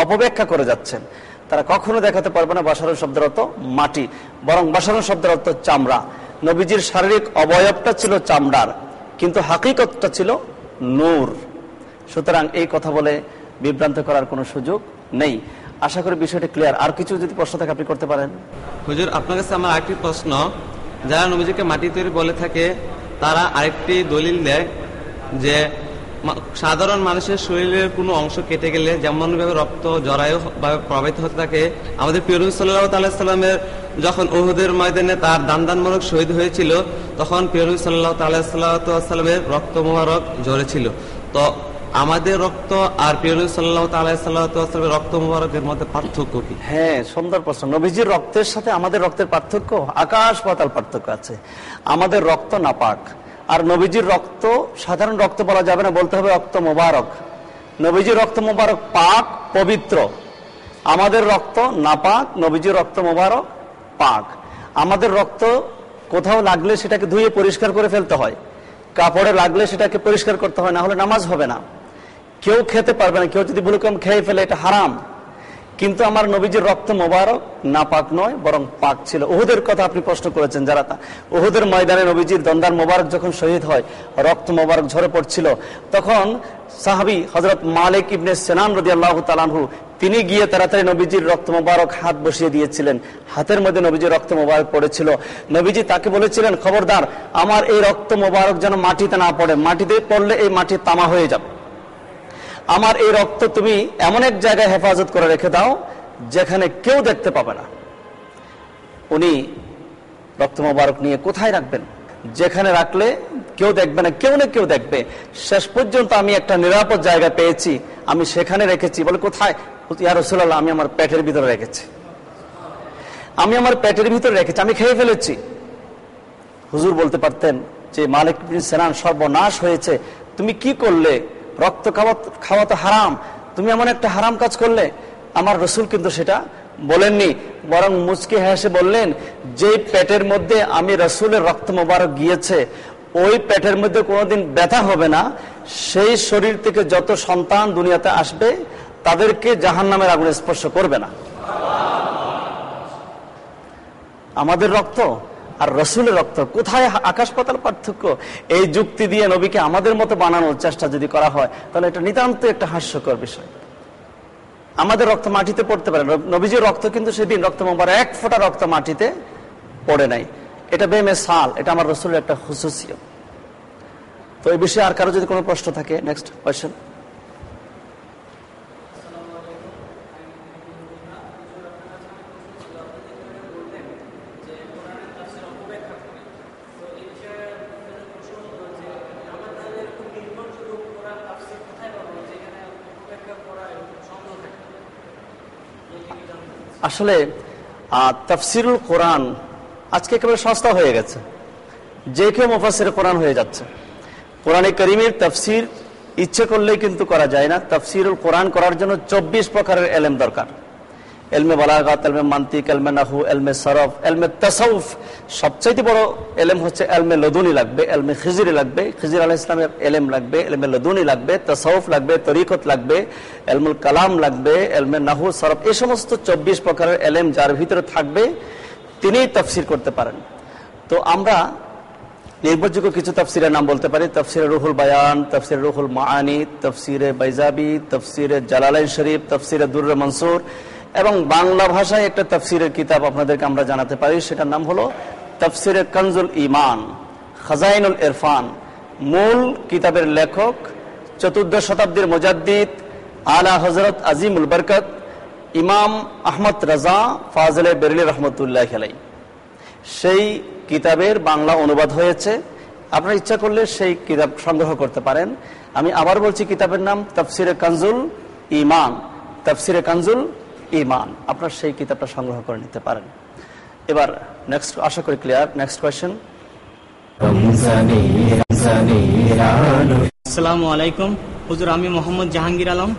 অপব্যাখ্যা করে যাচ্ছেন। তারা কখনো দেখাতে পারবে না বাশারুন শব্দের অর্থ মাটি, বরং বাশারুন শব্দের অর্থ চামড়া। নবীজির শারীরিক অবয়বটা ছিল চামড়ার, কিন্তু হাকিকতটা ছিল নূর। সুতরাং এই কথা বলে বিভ্রান্ত করার কোনো সুযোগ নেই। আশা করি বিষয়টা ক্লিয়ার। আর কিছু যদি প্রশ্ন থাকে আপনি করতে পারেন। হুজুর, আপনার কাছে আমার আরেকটি প্রশ্ন, যারা নবীজিকে মাটি তৈরি বলে থাকে তারা আরেকটি দলিল দেয় যে সাধারণ মানুষের শরীরের কোনো অংশ কেটে গেলে যেমন ভাবে রক্ত জরায়ু ভাবে প্রবাহিত হতে থাকে, আমাদের প্রিয় নবী সাল্লাল্লাহু আলাইহি সাল্লামের যখন উহুদের ময়দানে তার দান-দানমূলক শহীদ হয়েছিল তখন প্রিয় নবী সাল্লাল্লাহু আলাইহি সাল্লামের রক্ত মোবারক ঝরেছিল। তো আমাদের রক্ত আর প্রিয় নবী সাল্লাল্লাহু আলাইহি সাল্লামের রক্ত মোবারকের মধ্যে পার্থক্য কি? হ্যাঁ, সুন্দর প্রশ্ন। নবীজির রক্তের সাথে আমাদের রক্তের পার্থক্য আকাশ পাতাল পার্থক্য আছে। আমাদের রক্ত নাপাক, আর নবীজির রক্ত সাধারণ রক্ত বলা যাবে না, বলতে হবে রক্ত মোবারক। নবীজির রক্ত মোবারক পাক, পবিত্র। আমাদের রক্ত নাপাক, নবীজির রক্ত মোবারক পাক। আমাদের রক্ত কোথাও লাগলে সেটাকে ধুয়ে পরিষ্কার করে ফেলতে হয়, কাপড়ে লাগলে সেটাকে পরিষ্কার করতে হয়, না হলে নামাজ হবে না। কেউ খেতে পারবে না, কেউ যদি ভুল করে খেয়ে ফেলে এটা হারাম। কিন্তু আমার নবীজির রক্ত মোবারক নাপাক নয়, বরং পাক ছিল। উহুদের কথা আপনি প্রশ্ন করেছেন, যারা উহুদের ময়দানে নবীজির দন্দার মোবারক যখন শহীদ হয়, রক্ত মোবারক ঝরে পড়ছিল, তখন সাহাবী হযরত মালিক ইবনে সিনান রাদিয়াল্লাহু তাআলা আনহু তিনি গিয়ে তাড়াতাড়ি নবীজির রক্ত মোবারক হাত বসিয়ে দিয়েছিলেন। হাতের মধ্যে নবীজির রক্ত মোবারক পড়েছিল। নবীজি তাকে বলেছিলেন, খবরদার আমার এই রক্ত মোবারক যেন মাটিতে না পড়ে, মাটিতে পড়লে এই মাটি তামা হয়ে যাবে। আমার এই রক্ত তুমি এমন এক জায়গায় হেফাজত করে রেখে দাও যেখানে কেউ দেখতে পাবে না। উনি রক্ত মোবারক নিয়ে কোথায় রাখবেন? যেখানে রাখলে কেউ দেখবে না, কেউ না কেউ দেখবে। শেষ পর্যন্ত আমি একটা নিরাপদ জায়গা পেয়েছি, আমি সেখানে রেখেছি। বলে কোথায়? ইয়া রাসূলুল্লাহ, আমি আমার পেটের ভিতরে রেখেছি, আমি আমার পেটের ভিতরে রেখেছি, আমি খেয়ে ফেলেছি। হুজুর বলতে পারতেন যে মালিক বিন সিনান, সর্বনাশ হয়েছে, তুমি কি করলে? রক্ত খাওয়া তো হারাম, তুমি এমন একটা হারাম কাজ করলে। আমার রাসূল কিন্তু সেটা বলেননি, বরং মুচকি হেসে বললেন, যে পেটের মধ্যে আমি রাসূলের রক্ত মোবারক গিয়েছে, ওই পেটের মধ্যে কোনোদিন ব্যথা হবে না। সেই শরীর থেকে যত সন্তান দুনিয়াতে আসবে তাদেরকে জাহান্নামের আগুন স্পর্শ করবে না। আমাদের রক্ত আর রাসূলের রক্ত, কোথায় আকাশ পাতাল পার্থক্য! এই যুক্তি দিয়ে নবীকে আমাদের মতো বানানোর চেষ্টা যদি করা হয়, তাহলে এটা নিতান্ত একটা হাস্যকর বিষয়। আমাদের রক্ত মাটিতে পড়তে পারে, নবীজির রক্ত কিন্তু সেদিন রক্ত মোবারক এক ফোঁটা রক্ত মাটিতে পড়ে নাই। এটা বেমিসাল, এটা আমার রাসূলের একটা হুসুসিয়ত। তো এই বিষয়ে আর কারো যদি কোনো প্রশ্ন থাকে, নেক্সট কোয়েশ্চেন। আসলে তাফসিরুল কোরআন আজকে একেবারে সস্তা হয়ে গেছে, যে কেউ মুফাসসির কোরআন হয়ে যাচ্ছে। কোরআনে কারীমের তাফসির ইচ্ছে করলেই কিন্তু করা যায় না। তাফসিরুল কোরআন করার জন্য 24 প্রকারের ইলম দরকার। ইলমে বালাগাত, ইলমে মান্তিক, ইলমে নাহু, ইলমে সরফ, ইলমে তাসাউফ। সবচেয়ে বড় ইলম হচ্ছে ইলমে লদুনি লাগবে, ইলমে খিজরি লাগবে, খিজর আলাইহিস সালামের ইলম লাগবে, ইলমে লদুনি লাগবে, তাসাউফ লাগবে, তরিকত লাগবে, ইলমুল কালাম লাগবে, ইলমে নাহু, সরফ। এই সমস্ত 24 প্রকারের ইলম যার ভিতরে থাকবে তিনিই তাফসির করতে পারেন। তো আমরা নির্ভরযোগ্য কিছু তাফসিরের নাম বলতে পারি। তাফসিরে রুহুল বায়ান, তাফসিরে রুহুল মাআনি, তাফসিরে বাইজাবি, তাফসিরে জালালাইন শরীফ, তাফসিরে দুররে মনসুর, এবং বাংলা ভাষায় একটা তাফসিরের কিতাব আপনাদেরকে আমরা জানাতে পারি, সেটার নাম হলো তাফসিরে কানজুল ঈমান, খাজাইনুল ইরফান। মূল কিতাবের লেখক 14 শতাব্দীর মুজাদ্দিদ আলা হযরত আজিমুল বরকত ইমাম আহমদ রাজা ফাজলে বেরেলী রহমতুল্লাহ আলাইহি। সেই কিতাবের বাংলা অনুবাদ হয়েছে। আপনারা ইচ্ছা করলে সেই কিতাব সংগ্রহ করতে পারেন। আমি আবার বলছি, কিতাবের নাম তাফসিরে কানজুল ঈমান, তাফসিরে কানজুল ঈমান। আপনারা সেই কিতাবটা সংগ্রহ করে নিতে পারেন। এবার নেক্সট, আশা করি ক্লিয়ার। Next question. আসসালামু আলাইকুম হুজুর, আমি মোহাম্মদ জাহাঙ্গীর আলম।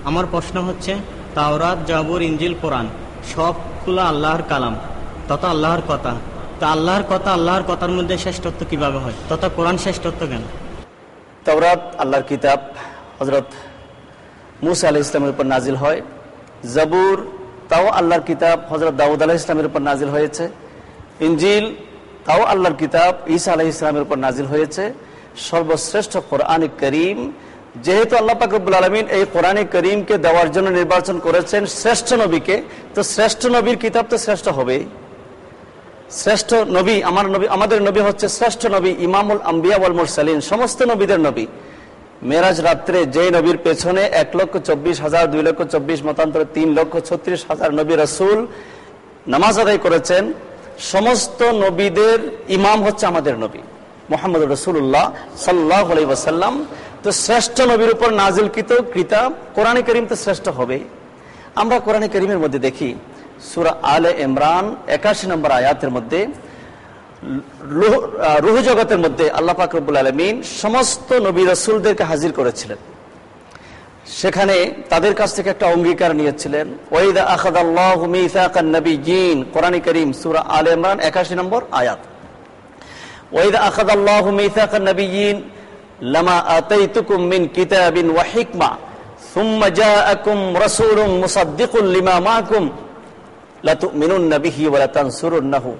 আমার প্রশ্ন হচ্ছে, তাওরাত, জাবুর, ইনজিল, কোরআন সবগুলো আল্লাহর কালাম তথা আল্লাহর কথা। তা আল্লাহর কথা, আল্লাহর কথার মধ্যে শ্রেষ্ঠত্ব কিভাবে হয়, তথা কোরআন শ্রেষ্ঠত্ব কেন? তাওরাত আল্লাহর কিতাব, হযরত মুসা আলাইহিস সালামের উপর নাজিল হয়। জাবুর তাও আল্লাহর কিতাব, হযরত দাউদ আলাইহিস সালামের উপর নাজিল হয়েছে। ইনজিল তাও আল্লাহর কিতাব, ঈসা আলাইহিস সালামের উপর নাজিল হয়েছে। সর্বশ্রেষ্ঠ কোরআন কারীম, যেহেতু আল্লাহ পাক রব্বুল আলামিন এই কোরআন কারীমকে দেওয়ার জন্য নির্বাচন করেছেন শ্রেষ্ঠ নবীকে, তো শ্রেষ্ঠ নবীর কিতাব তো শ্রেষ্ঠ হবেই। শ্রেষ্ঠ নবী, আমাদের নবী হচ্ছে শ্রেষ্ঠ নবী, ইমামুল আম্বিয়া ওয়াল মুরসালিন, সমস্ত নবীদের নবী। মেরাজ রাত্রে যে নবীর পেছনে 1,24,000, 2,24,000, মতান্তরে 3,36,000 নবী রাসূল নামাজ আদায় করেছেন, সমস্ত নবীদের ইমাম হচ্ছে আমাদের নবী মুহাম্মদ রাসূলুল্লাহ সাল্লাল্লাহু আলাইহি ওয়াসাল্লাম। তো শ্রেষ্ঠ নবীর উপর নাজিলকৃত কিতাব কোরআন কারীম তো শ্রেষ্ঠ হবে। আমরা কোরআন কারীমের মধ্যে দেখি সূরা আলে ইমরান 81 নম্বর আয়াতের মধ্যে রূহ জগতের মধ্যে আল্লাহ পাক রব্বুল আলামিন সমস্ত নবী রাসূলদেরকে হাজির করেছিলেন। সেখানে তাদের কাছ থেকে একটা অঙ্গীকার নিয়েছিলেন। ওয়াইদা আখাযাল্লাহু মিসাকান নাবিয়্যিন, কোরআন কারীম সূরা আলে ইমরান 81 নম্বর আয়াত। ওয়াইদা আখাযাল্লাহু মিসাকান নাবিয়্যিন লামা আতাইতুকুম মিন কিতাবিন ওয়া হিকমা সুম্মা জাআকুম রাসূলুম মুসাদ্দিকুন লিমা মাআকুম লা তু'মিনুন্না বিহি ওয়া লা তানসুরুন্নাহু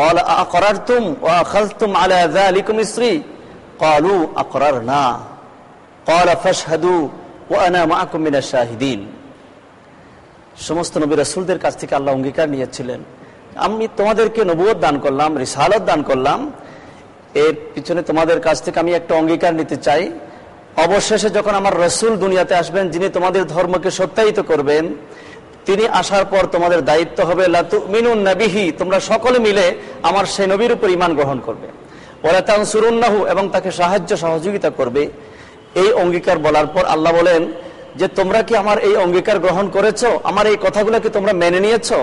قال أقررتم وأخذتم على ذلكم إصري قالوا أقررنا قال فاشهدوا وأنا معكم من الشاهدين। সমস্ত নবী রাসূলদের কাছ থেকে আল্লাহ অঙ্গীকার নিয়েছিলেন, আমি তোমাদেরকে নবুয়ত দান করলাম, রিসালাত দান করলাম, এর পিছনে তোমাদের কাছ থেকে আমি একটা অঙ্গীকার নিতে চাই। অবশেষে যখন আমার রাসূল দুনিয়াতে আসবেন, যিনি তোমাদের ধর্মকে সত্যায়িত করবেন, তিনি আসার পর তোমাদের দায়িত্ব হবে লা তুমিনুন বিহি, তোমরা সকলে মিলে আমার সেই নবীর উপর ঈমান গ্রহণ করবে, ওয়ালা তানসুরুন্নাহু, এবং তাকে সাহায্য সহযোগিতা করবে। এই অঙ্গীকার বলার পর আল্লাহ বলেন যে তোমরা কি আমার এই অঙ্গীকার গ্রহণ করেছো, আমার এই কথাগুলো কি তোমরা মেনে নিয়েছো?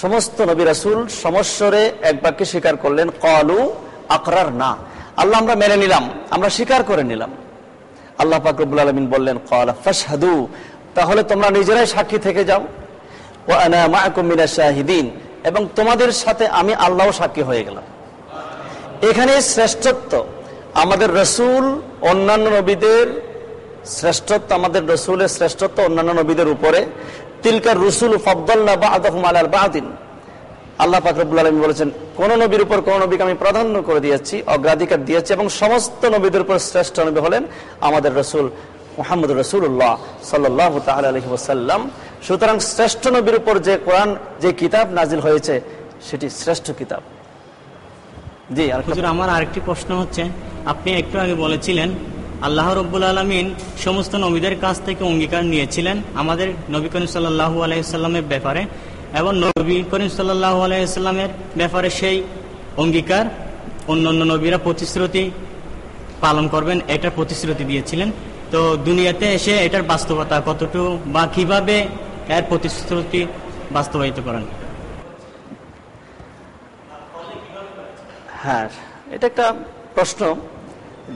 সমস্ত নবী রাসূল সমস্বরে এক বাক্যে স্বীকার করলেন, ক্বালু আকরারনা, আল্লাহ আমরা মেনে নিলাম, আমরা স্বীকার করে নিলাম। আল্লাহ পাক রব্বুল আলামিন বললেন, ক্বালা ফাশহাদু, তাহলে তোমরা নিজেরাই সাক্ষী থেকে যাও, ওয়া আনা মাআকুম মিনাশ শাহিদিন, এবং তোমাদের সাথে আমি আল্লাহও সাক্ষী হয়ে গেলাম। এখানে শ্রেষ্ঠত্ব আমাদের রাসূল অন্যান্য নবীদের শ্রেষ্ঠত্ব, আমাদের রাসূলের শ্রেষ্ঠত্ব অন্যান্য নবীদের উপরে। তিলকার রুসুল ফাদ্দালনা বা'দাহুম আলা বা'দিন, আল্লাহ পাক রব্বুল আলামিন বলেছেন কোন নবীর উপর কোন নবীকে আমি প্রাধান্য করে দিয়েছি, অগ্রাধিকার দিয়েছি, এবং সমস্ত নবীদের উপর শ্রেষ্ঠ নবী হলেন আমাদের রাসূল মুহাম্মদুর রাসূলুল্লাহ সাল্লাল্লাহু তাআলা আলাইহি ওয়াসাল্লাম। সুতরাং শ্রেষ্ঠ নবীর উপর যে কোরআন, যে কিতাব নাজিল হয়েছে, সেটি শ্রেষ্ঠ কিতাব। জি হুজুর, আমার আরেকটি প্রশ্ন হচ্ছে, আপনি একটু আগে বলেছিলেন আল্লাহ রাব্বুল আলামিন সমস্ত নবীদের কাছ থেকে অঙ্গীকার নিয়েছিলেন আমাদের নবী করিম সাল্লাল্লাহু আলাইহি সাল্লামের ব্যাপারে, এবং নবী করিম সাল্লাল্লাহু আলাইহি সাল্লামের ব্যাপারে সেই অঙ্গীকার অন্যান্য নবীরা প্রতিশ্রুতি পালন করবেন, এটার প্রতিশ্রুতি দিয়েছিলেন। তো দুনিয়াতে এসে এটার বাস্তবতা কতটুকু বা কিভাবে এর প্রতিশ্রুতি বাস্তবায়িত করেন? হ্যাঁ, এটা একটা প্রশ্ন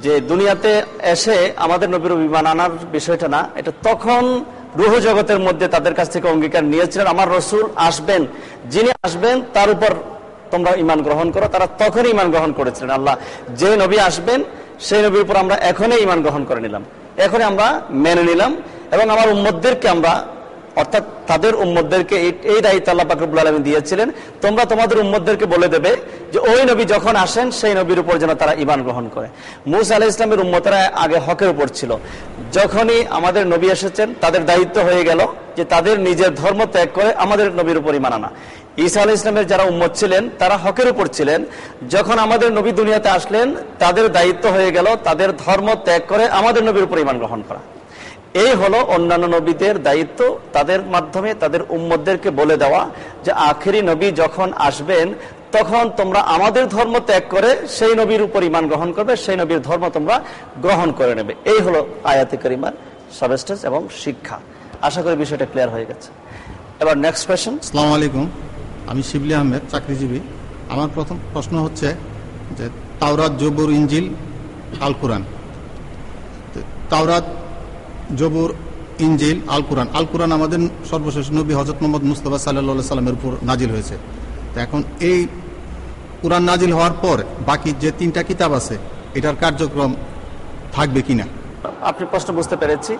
যে দুনিয়াতে এসে আমাদের নবীর ঈমান আনার বিষয়টা না, এটা তখন রূহ জগতের মধ্যে তাদের কাছ থেকে অঙ্গীকার নিয়েছিলেন আমার রাসূল আসবেন, যিনি আসবেন তার উপর তোমরা ঈমান গ্রহণ করো। তারা তখনই ঈমান গ্রহণ করেছিলেন। আল্লাহ যে নবী আসবেন সেই নবীর উপর আমরা এখনই ঈমান গ্রহণ করে নিলাম, এখনই আমরা মেনে নিলাম, এবং আমার উম্মতদেরকে আমরা, অর্থাৎ তাদের উম্মতদেরকে এই দায়িত্ব আল্লাহ পাক রব্বুল আলামিন দিয়েছিলেন, তোমরা তোমাদের উম্মতদেরকে বলে দেবে যে ওই নবী যখন আসেন সেই নবীর উপর যেন তারা ঈমান গ্রহণ করে। মূসা আলাইহিস সালামের উম্মতরা আগে হকের উপর ছিল, যখনই আমাদের নবী এসেছেন তাদের দায়িত্ব হয়ে গেল যে তাদের নিজের ধর্ম ত্যাগ করে আমাদের নবীর উপর ঈমান আনা। ঈসা আলাইহিস সালামের যারা উম্মত ছিলেন তারা হকের উপর ছিলেন, যখন আমাদের নবী দুনিয়াতে আসলেন তাদের দায়িত্ব হয়ে গেল তাদের ধর্ম ত্যাগ করে আমাদের নবীর উপর ঈমান গ্রহণ করা। এই হলো অন্যান্য নবীদের দায়িত্ব, তাদের মাধ্যমে তাদের উম্মতদেরকে বলে দেওয়া যে আখেরি নবী যখন আসবেন তখন তোমরা আমাদের ধর্ম ত্যাগ করে সেই নবীর উপর ঈমান গ্রহণ করবে, সেই নবীর ধর্ম তোমরা গ্রহণ করে নেবে। এই হলো আয়াতে কারিমার সাবস্টেন্স এবং শিক্ষা। আশা করি বিষয়টা ক্লিয়ার হয়ে গেছে। এবার নেক্সট কোয়েশ্চেন। আসসালামু আলাইকুম, আমি শিবলি আহমেদ, চাকরিজীবী। আমার প্রথম প্রশ্ন হচ্ছে যে তাওরাত, জবুর, ইনজিল, আল কোরআন। তাওরাত, জবুর, ইনজিল, আল কোরআন। আল কোরআন আমাদের সর্বশেষ নবী হযরত মুহাম্মদ মুস্তাফা সাল্লাল্লাহু সাল্লামের উপর নাজিল হয়েছে। তো এখন এই কোরআন নাজিল হওয়ার পর বাকি যে তিনটা কিতাব আছে এটার কার্যক্রম থাকবে কিনা? আপনি প্রশ্ন বুঝতে পেরেছি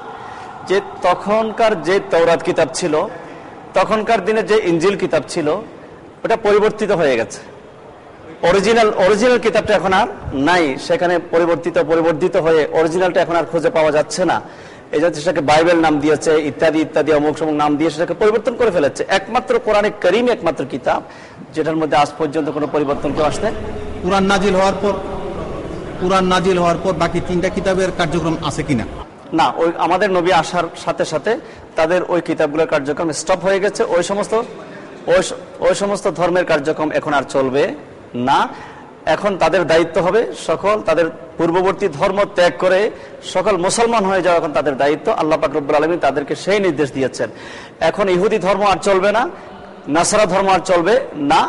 যে তখনকার যে তাওরাত কিতাব ছিল, তখনকার দিনে যে ইনজিল কিতাব ছিল, ওটা পরিবর্তিত হয়ে গেছে। অরিজিনাল কিতাবটা এখন আর নাই, সেখানে পরিবর্তিত হয়ে অরিজিনালটা এখন আর খুঁজে পাওয়া যাচ্ছে না। এই জন্য সেটাকে বাইবেল নাম দিয়েছে, ইত্যাদি ইত্যাদি অমুক সমুক নাম দিয়ে সেটাকে পরিবর্তন করে ফেলেছে। একমাত্র কোরআনে কারীম একমাত্র কিতাব যেটার মধ্যে আজ পর্যন্ত কোনো পরিবর্তন কেউ আসতে। কোরআন নাজিল হওয়ার পর বাকি তিনটা কিতাবের কার্যক্রম আছে কিনা? না, ওই আমাদের নবী আসার সাথে সাথে তাদের ওই কিতাবগুলোর কার্যক্রম স্টপ হয়ে গেছে। ওই সমস্ত ধর্মের কার্যক্রম এখন আর চলবে না। এখন তাদের দায়িত্ব হবে সকল তাদের পূর্ববর্তী ধর্ম ত্যাগ করে সকল মুসলমান হয়ে যাওয়া এখন তাদের দায়িত্ব। আল্লাহ পাক রব্বুল আলামিন তাদেরকে সেই নির্দেশ দিয়েছেন। এখন ইহুদি ধর্ম আর চলবে না, নাসারা ধর্ম আর চলবে না।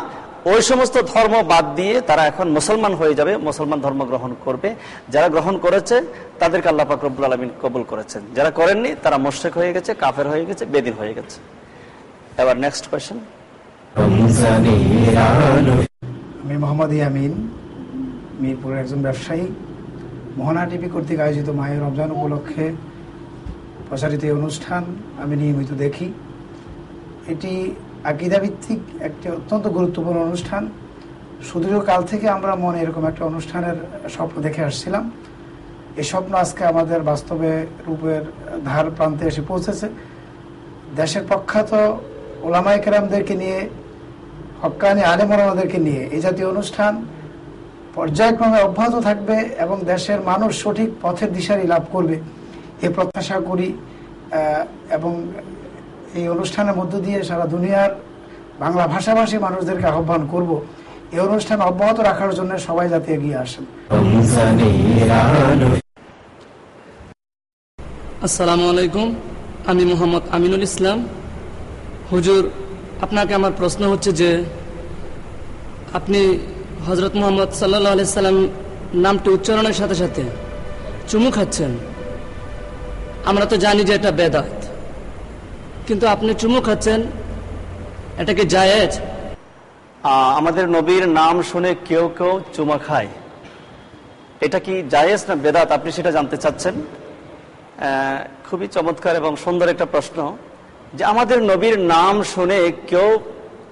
ওই সমস্ত ধর্ম বাদ দিয়ে তারা এখন মুসলমান হয়ে যাবে, মুসলমান ধর্ম গ্রহণ করবে। যারা গ্রহণ করেছে তাদেরকে আল্লাহ পাক রব্বুল আলামিন কবুল করেছেন, যারা করেননি তারা মুশরিক হয়ে গেছে, কাফের হয়ে গেছে, বেদিন হয়ে গেছে। এবার নেক্সট কোয়েশ্চেন। আমি মোহাম্মদ ইয়ামিন, মিরপুরের একজন ব্যবসায়ী। মোহনা টিভি কর্তৃক আয়োজিত মাহে রমজান উপলক্ষে প্রচারিত এই অনুষ্ঠান আমি নিয়মিত দেখি। এটি আকীদা ভিত্তিক একটি অত্যন্ত গুরুত্বপূর্ণ অনুষ্ঠান। সুদীর্ঘ কাল থেকে আমরা মনে এরকম একটা অনুষ্ঠানের স্বপ্ন দেখে আসছিলাম। এই স্বপ্ন আজকে আমাদের বাস্তবে রূপের ধার প্রান্তে এসে পৌঁছেছে। দেশের প্রখ্যাত ওলামায়ে কেরামদেরকে নিয়ে, হক্কানি আলেম ওলামাদেরকে নিয়ে এই জাতীয় অনুষ্ঠান পর্যায়ক্রমে অব্যাহত থাকবে এবং দেশের মানুষ সঠিক পথের দিশারি লাভ করবে, এ প্রত্যাশা করি। এবং এই অনুষ্ঠানের মধ্য দিয়ে সারা দুনিয়ার বাংলা ভাষাভাষী মানুষদেরকে আহ্বান করব এই অনুষ্ঠান অব্যাহত রাখার জন্য সবাই যাতে এগিয়ে আসেন। আসসালামু আলাইকুম, আমি মোহাম্মদ আমিনুল ইসলাম। হুজুর, আপনাকে আমার প্রশ্ন হচ্ছে যে আপনি হযরত মুহাম্মদ সাল্লাল্লাহু আলাইহি সাল্লাম নামটি উচ্চারণের সাথে সাথে চুমু খাচ্ছেন। আমরা তো জানি যে এটা বেদাত, কিন্তু আপনি চুমু খাচ্ছেন, এটা কি জায়েজ? আমাদের নবীর নাম শুনে কেউ কেউ চুমা খায়, এটা কি জায়েজ না বেদাত, আপনি সেটা জানতে চাচ্ছেন? খুবই চমৎকার এবং সুন্দর একটা প্রশ্ন। যে আমাদের নবীর নাম শুনে কেউ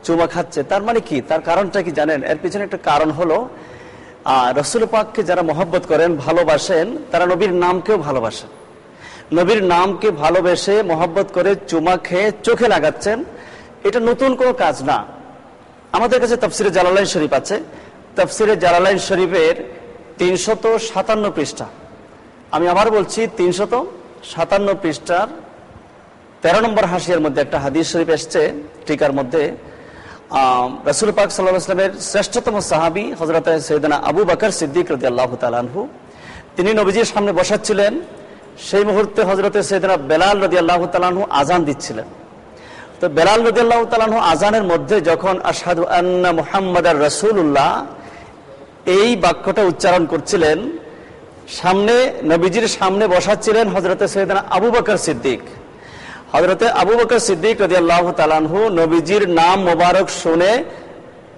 চুমা খাচ্ছে, তার মানে কি, তার কারণটা কি জানেন? এর পিছনে একটা কারণ হলো রাসূল পাককে যারা মহব্বত করেন, ভালোবাসেন, তারা নবীর নামকেও ভালোবাসেন। নবীর নামকে ভালোবেসে মহব্বত করে চুমা খেয়ে চোখে লাগাচ্ছেন, এটা নতুন কোনো কাজ না। আমাদের কাছে তাফসিরে জালালাইন শরীফ আছে। তাফসিরে জালালাইন শরীফের 357 পৃষ্ঠা, আমি আবার বলছি 357 পৃষ্ঠার 13 নম্বর হাসিয়ার মধ্যে একটা হাদিস শরীফ এসছে টিকার মধ্যে। রাসূল পাক সাল্লাল্লাহু আলাইহি ওয়াসাল্লামের শ্রেষ্ঠতম সাহাবী হযরত সাইয়েদনা আবু বকর সিদ্দিক রাদিয়াল্লাহু তাআলা আনহু, তিনি নবীজির সামনে বসাচ্ছিলেন। সেই মুহূর্তে হযরত সাইয়েদনা বেলাল রাদিয়াল্লাহু তাআলা আনহু আযান দিচ্ছিলেন। তো বেলাল রাদিয়াল্লাহু তাআলা আনহু আযানের মধ্যে যখন আশহাদু আন্না মুহাম্মাদার রাসূলুল্লাহ এই বাক্যটা উচ্চারণ করছিলেন, সামনে নবীজির সামনে বসাচ্ছিলেন হযরত সাইয়েদনা আবু বকর সিদ্দিক। হযরতে আবু বকর সিদ্দিক রাদিয়াল্লাহু তাআলা আনহু নবীজির নাম মোবারক শুনে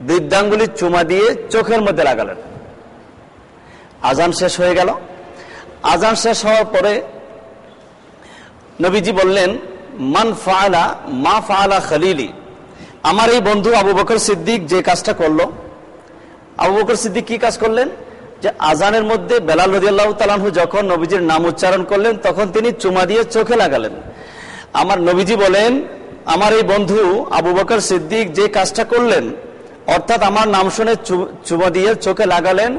বৃদ্ধাঙ্গুলি চুমা দিয়ে চোখের মধ্যে লাগালেন। আযান শেষ হয়ে গেল। আযান শেষ হওয়ার পরে নবীজি বললেন, মান ফাআলা মা ফাআলা খলিলি, আমার এই বন্ধু আবু বকর সিদ্দিক যে কাজটা করলো। আবু বকর সিদ্দিক কি কাজ করলেন? যে আযানের মধ্যে বেলাল রাদিয়াল্লাহু তাআলা আনহু যখন নবীজির নাম উচ্চারণ করলেন, তখন তিনি চুমা দিয়ে চোখে লাগালেন। আমার নবীজি বলেন, আমার এই বন্ধু আবু বকর সিদ্দিক যে কাজটা করলেন, অর্থাৎ আমার নাম শুনে চুমা দিয়ে চোখে লাগালেন,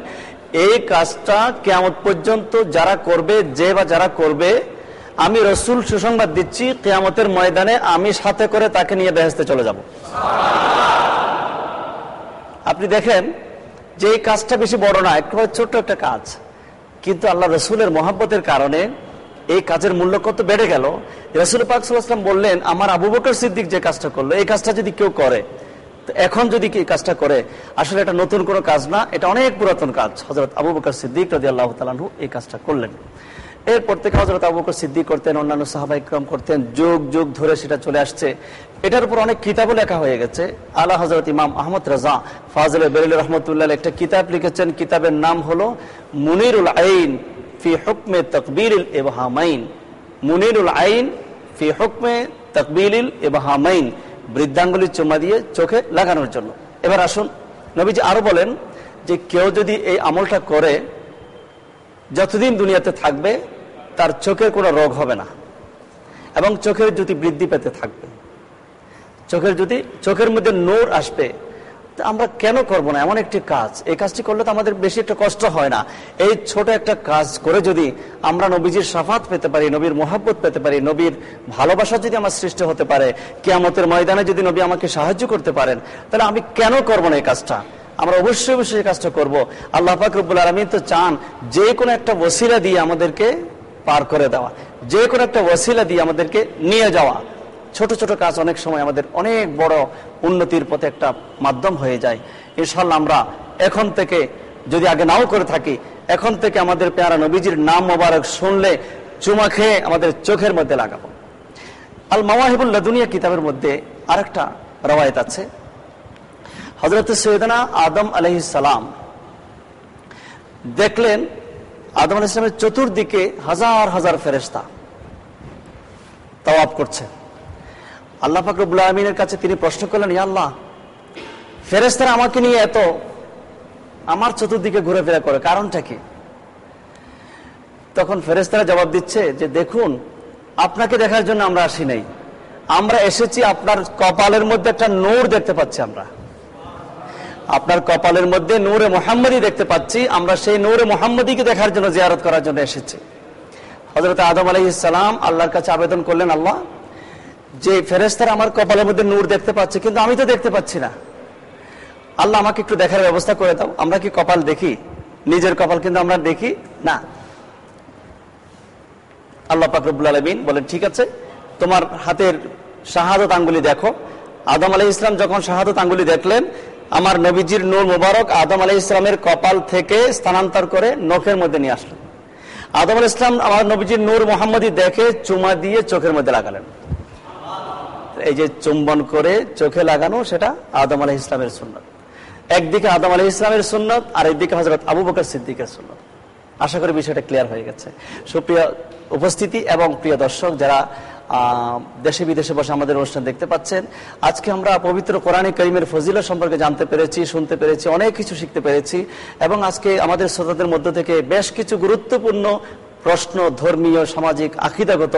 এই কাজটা কিয়ামত পর্যন্ত যারা করবে, যে বা যারা করবে, আমি রাসূল সুসংবাদ দিচ্ছি, কিয়ামতের ময়দানে আমি সাথে করে তাকে নিয়ে বেহেশতে চলে যাব। আপনি দেখেন যে এই কাজটা বেশি বড় না, একেবারে ছোট্ট একটা কাজ, কিন্তু আল্লাহ রাসূলের মহব্বতের কারণে এই কাজের মূল্য কত বেড়ে গেল। রাসূল পাক সাল্লাল্লাহু আলাইহি ওয়াসাল্লাম বললেন, আমার আবু বকর সিদ্দিক যে কাজটা করলো, এই কাজটা যদি কেউ করে, তো এখন যদি কি কাজটা করে, আসলে এটা নতুন কোনো কাজ না, এটা অনেক পুরাতন কাজ। হযরত আবু বকর সিদ্দিক রাদিয়াল্লাহু তাআলা আনহু এই কাজটা করলেন। এরপর থেকে হযরত আবু বকর সিদ্দিক করতেন, অন্যান্য সাহাবা ইকরাম করতেন, যুগ যুগ ধরে সেটা চলে আসছে। এটার উপর অনেক কিতাবও লেখা হয়ে গেছে। আলা হযরত ইমাম আহমদ রাজা ফাজিল বেরেলভী রাহমাতুল্লাহ একটা কিতাব লিখেছেন, কিতাবের নাম হলো মুনিরুল আইন ফি হুকমে তাকবীরিল ইবহামাইন। মুনিরুল আইন ফি হুকমে তাকবীরিল ইবহামাইন, বৃদ্ধাঙ্গুলি চুমা দিয়ে চোখে লাগানোর জন্য। এবার আসুন, নবীজি আরো বলেন যে কেউ যদি এই আমলটা করে, যতদিন দুনিয়াতে থাকবে তার চোখের কোনো রোগ হবে না এবং চোখের জ্যোতি বৃদ্ধি পেতে থাকবে, চোখের মধ্যে নূর আসবে। আমরা কেন করব না এমন একটি কাজ? এই কাজটি করলে তো আমাদের বেশি একটা কষ্ট হয় না। এই ছোট একটা কাজ করে যদি আমরা নবীজির শাফাত পেতে পারি, নবীর মহব্বত পেতে পারি, নবীর ভালোবাসা যদি আমার সৃষ্টি হতে পারে, কিয়ামতের ময়দানে যদি নবী আমাকে সাহায্য করতে পারেন, তাহলে আমি কেন করব না এই কাজটা? আমরা অবশ্যই অবশ্যই এই কাজটা করব। আল্লাহ পাক রব্বুল আলামিন তো চান যে কোনো একটা ওসিলা দিয়ে আমাদেরকে পার করে দেওয়া, যে কোনো একটা ওসিলা দিয়ে আমাদেরকে নিয়ে যাওয়া। ছোট ছোট কাজ অনেক সময় আমাদের অনেক বড় উন্নতির পথে একটা মাধ্যম হয়ে যায়। ইনশাআল্লাহ আমরা এখন থেকে, যদি আগে নাও করে থাকি, এখন থেকে আমাদের পেয়ারা নবীজির নাম মোবারক শুনলে চুমা খেয়ে আমাদের চোখের মধ্যে লাগাবো। আল মাওয়াহিবুল লাদুনিয়া কিতাবের মধ্যে আরেকটা রওয়ায়াত আছে। হযরত সৈয়দনা আদম আলাইহিস সালাম দেখলেন আদম আলাইহিস সালামের চতুর্দিকে হাজার হাজার ফেরেশতা তাওয়াফ করছে। আল্লাহ পাক রব্বুল আলামিনের কাছে তিনি প্রশ্ন করলেন, ইয়া আল্লাহ, ফেরেশতারা আমাকে নিয়ে এত আমার চতুর্দিকে ঘুরেফেরা করে, কারণটা কি? তখন ফেরেশতারা জবাব দিচ্ছে যে দেখুন, আপনাকে দেখার জন্য আমরা আসি নাই, আমরা এসেছি আপনার কপালের মধ্যে একটা নূর দেখতে পাচ্ছি, আমরা আপনার কপালের মধ্যে নূরে মুহাম্মদী দেখতে পাচ্ছি, আমরা সেই নূরে মুহাম্মদীকে দেখার জন্য জিয়ারত করার জন্য এসেছি। হযরত আদম আলাইহিস সালাম আল্লাহর কাছে আবেদন করলেন, আল্লাহ, যে ফেরেশতারা আমার কপালের মধ্যে নূর দেখতে পাচ্ছে, কিন্তু আমি তো দেখতে পাচ্ছি না। আল্লাহ আমাকে একটু দেখার ব্যবস্থা করে দাও। আমরা কি কপাল দেখি? নিজের কপাল কিন্তু আমরা দেখি না। আল্লাহ পাক রব্বুল আলামিন বলেন, ঠিক আছে, তোমার হাতের শাহাদত আঙ্গুলি দেখো। আদম আলাইহিস সালাম যখন শাহাদত আঙ্গুলি দেখলেন, আমার নবীজির নূর মুবারক আদম আলাইহিস সালামের কপাল থেকে স্থানান্তর করে নখের মধ্যে নিয়ে আসলেন। আদম আলাইহিস সালাম আমার নবীজির নূর মুহাম্মদী দেখে চুমা দিয়ে চোখের মধ্যে লাগালেন। এই যে চুম্বন করে চোখে লাগানো, সেটা আদম আলাইহিস সালামের সুন্নাত। একদিকে আদম আলাইহিস সালামের সুন্নাত, আর একদিকে হযরত আবু বকর সিদ্দিকের সুন্নাত। আশা করি বিষয়টা ক্লিয়ার হয়ে গেছে। সুপ্রিয় উপস্থিতি এবং প্রিয় দর্শক যারা দেশে বিদেশে বসে আমাদের অনুষ্ঠান দেখতে পাচ্ছেন, আজকে আমরা পবিত্র কোরআনে কারীমের ফজিলত সম্পর্কে জানতে পেরেছি, শুনতে পেরেছি, অনেক কিছু শিখতে পেরেছি। এবং আজকে আমাদের শ্রোতাদের মধ্য থেকে বেশ কিছু গুরুত্বপূর্ণ প্রশ্ন, ধর্মীয়, সামাজিক, আকীদাগত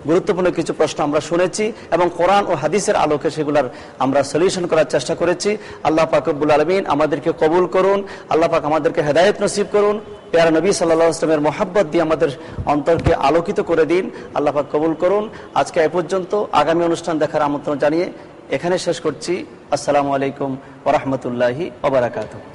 গুরুত্বপূর্ণ কিছু প্রশ্ন আমরা শুনেছি এবং কোরআন ও হাদিসের আলোকে সেগুলোর আমরা সলিউশন করার চেষ্টা করেছি। আল্লাহ পাক রব্বুল আলামিন আমাদেরকে কবুল করুন। আল্লাহ পাক আমাদেরকে হেদায়েত নসিব করুন। প্যারা নবী সাল্লাল্লাহু আলাইহি ওয়াসাল্লামের মহব্বত দিয়ে আমাদের অন্তরকে আলোকিত করে দিন। আল্লাহ পাক কবুল করুন। আজকে এ পর্যন্ত। আগামী অনুষ্ঠান দেখার আমন্ত্রণ জানিয়ে এখানে শেষ করছি। আসসালামু আলাইকুম ওয়া রাহমাতুল্লাহি ওয়া বারাকাতুহু।